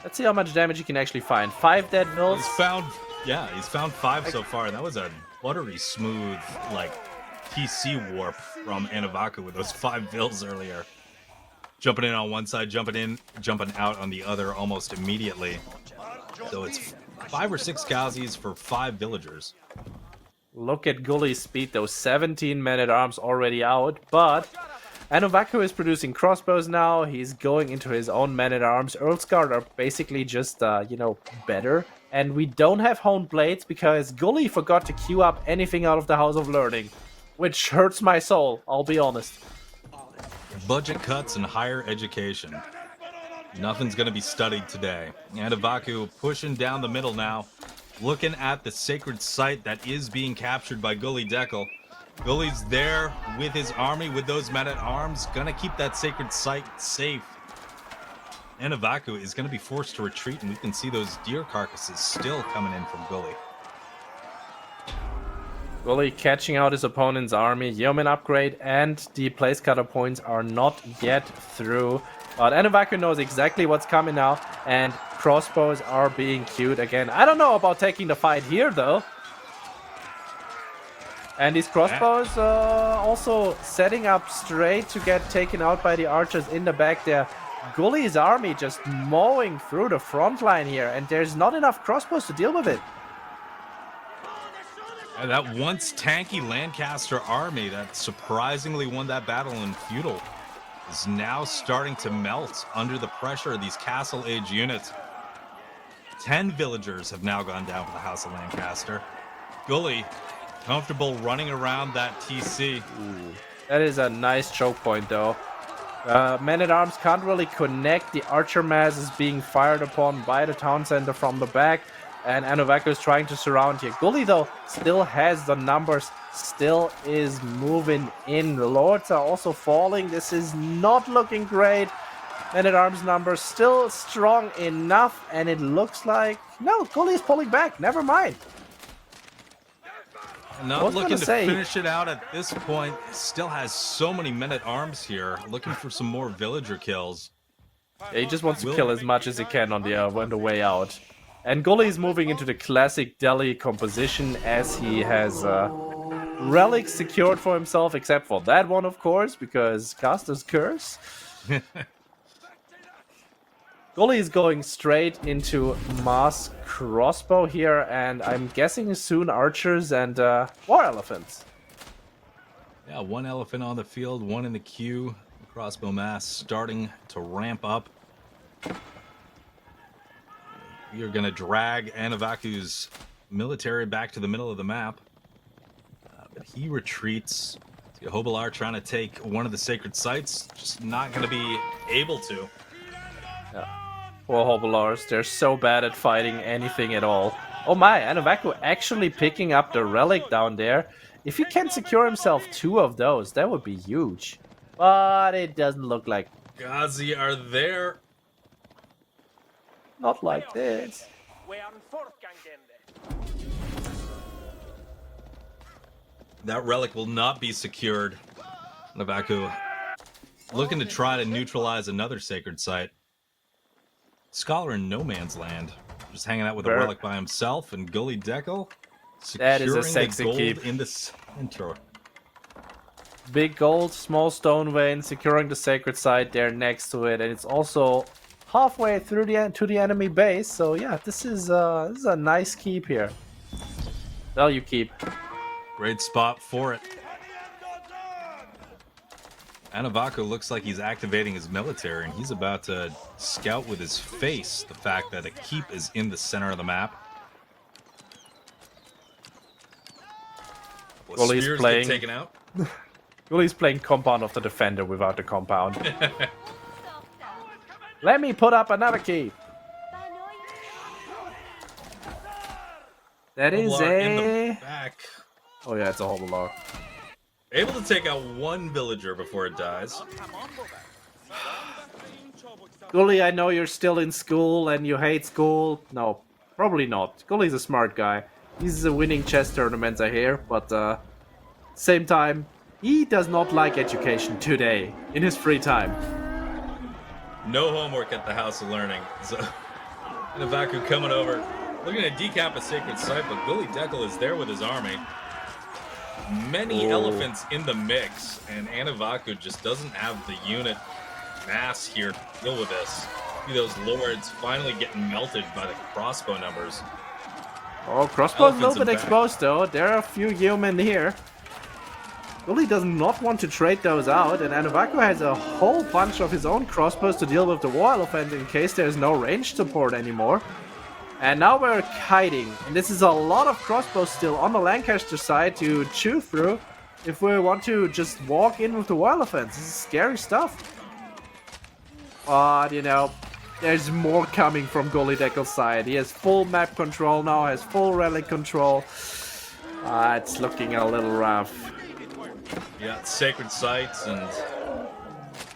let's see how much damage you can actually find. 5 dead vills. He's found 5 so far, and that was a buttery smooth, like, TC warp from Anovaku with those 5 vills earlier. Jumping in on one side, jumping in, jumping out on the other almost immediately. So it's 5 or 6 Ghazis for 5 villagers. Look at Gully's speed, though. 17 men-at-arms already out, but Anovaku is producing crossbows now. He's going into his own men-at-arms. Earlsguard are basically just, better. And we don't have honed blades because Gullyd forgot to queue up anything out of the House of Learning. Which hurts my soul, I'll be honest. Budget cuts and higher education. Nothing's going to be studied today. Anovaku pushing down the middle now. Looking at the sacred site that is being captured by Gullyd3ck3l. Gullyd's there with his army, with those men-at-arms, gonna keep that sacred site safe. Anovaku is gonna be forced to retreat, and we can see those deer carcasses still coming in from Gullyd. Gullyd catching out his opponent's army. Yeoman upgrade and the place cutter points are not yet through. But Anovaku knows exactly what's coming now, and crossbows are being queued again. I don't know about taking the fight here, though. And these crossbows also setting up straight to get taken out by the archers in the back there. Gullyd's army just mowing through the front line here, and there's not enough crossbows to deal with it. And that once tanky Lancaster army that surprisingly won that battle in Feudal is now starting to melt under the pressure of these Castle Age units. 10 villagers have now gone down for the House of Lancaster. Gullyd comfortable running around that TC. Ooh, that is a nice choke point, though. Men-at-arms can't really connect. The archer mass is being fired upon by the town center from the back, and Anovaku is trying to surround here. Gullyd, though, still has the numbers, still is moving in. The lords are also falling. This is not looking great. Men-at-arms numbers still strong enough, and it looks like... No, Gullyd is pulling back. Never mind. Not looking to finish it out at this point. Still has so many men-at-arms here. Looking for some more villager kills. Yeah, he just wants to kill as much as he can on the way out. And Gullyd is moving into the classic Delhi composition as he has relics secured for himself, except for that one, of course, because Caster's Curse. Gullyd is going straight into mass crossbow here, and I'm guessing soon archers and war elephants. Yeah, one elephant on the field, one in the queue. Crossbow mass starting to ramp up. We are going to drag Anovaku's military back to the middle of the map. But he retreats. Hobilar trying to take one of the sacred sites. Just not going to be able to. Yeah. Poor Hobilars, they're so bad at fighting anything at all. Oh my, Anovaku actually picking up the relic down there. If he can secure himself 2 of those, that would be huge. But it doesn't look like... Ghazi are there. Not like this. That relic will not be secured. Anovaku looking to try to neutralize another sacred site. Scholar in no man's land, just hanging out with a relic by himself, and Gullyd3ck3l that is a sexy gold keep in the center. Big gold, small stone vein, securing the sacred site there next to it, and it's also halfway through to the enemy base. So yeah, this is a nice keep here. Value keep. Great spot for it. Anovaku looks like he's activating his military, and he's about to scout with his face the fact that a keep is in the center of the map. Gullyd's playing taken out. Gullyd's playing compound of the defender without the compound. Let me put up another keep. That is in the back. Oh yeah, it's a Hobilar. Able to take out one villager before it dies. Gullyd, I know you're still in school and you hate school. No, probably not. Gullyd's a smart guy. He's winning chess tournaments, I hear, but same time, he does not like education today, in his free time. No homework at the House of Learning. So, Anovaku coming over, looking to decap a sacred site, but Gullyd3ck3l is there with his army. Many elephants in the mix, and Anovaku just doesn't have the unit mass here to deal with this. See those lords finally getting melted by the crossbow numbers. Oh, crossbow's a little bit exposed though. There are a few human here. Gullyd does not want to trade those out, and Anovaku has a whole bunch of his own crossbows to deal with the war elephant in case there's no range support anymore. And now we're kiting, and this is a lot of crossbows still on the Lancaster side to chew through if we want to just walk in with the war elephants. This is scary stuff. But, you know, there's more coming from Gullyd3ck3l's side. He has full map control now, has full relic control. It's looking a little rough. Yeah, sacred sites, and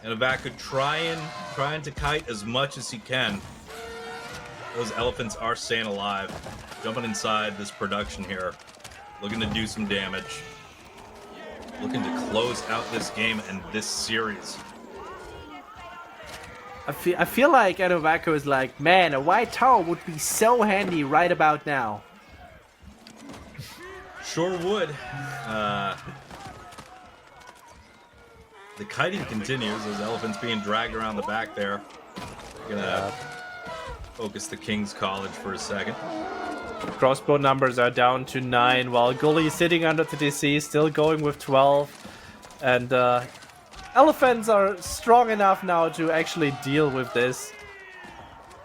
Anovaku trying to kite as much as he can. Those elephants are staying alive, jumping inside this production here, looking to do some damage, looking to close out this game and this series. I feel like Anovaku is like, man, a white tower would be so handy right about now. Sure would. The kiting continues. Those elephants being dragged around the back there. Gonna focus the King's College for a second. Crossbow numbers are down to 9, while Gullyd sitting under the DC, still going with 12. And elephants are strong enough now to actually deal with this.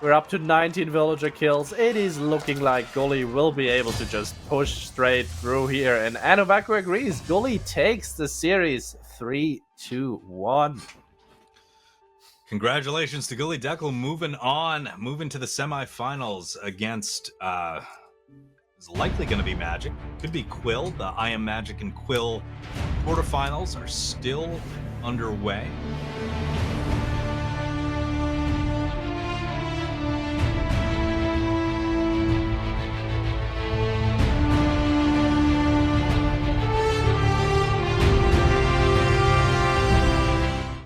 We're up to 19 villager kills. It is looking like Gullyd will be able to just push straight through here. And Anovaku agrees. Gullyd takes the series 3-2-1. Congratulations to Gullyd3ck3l, moving to the semifinals against is likely going to be Magic. Could be Quill. The I Am Magic and Quill quarterfinals are still underway.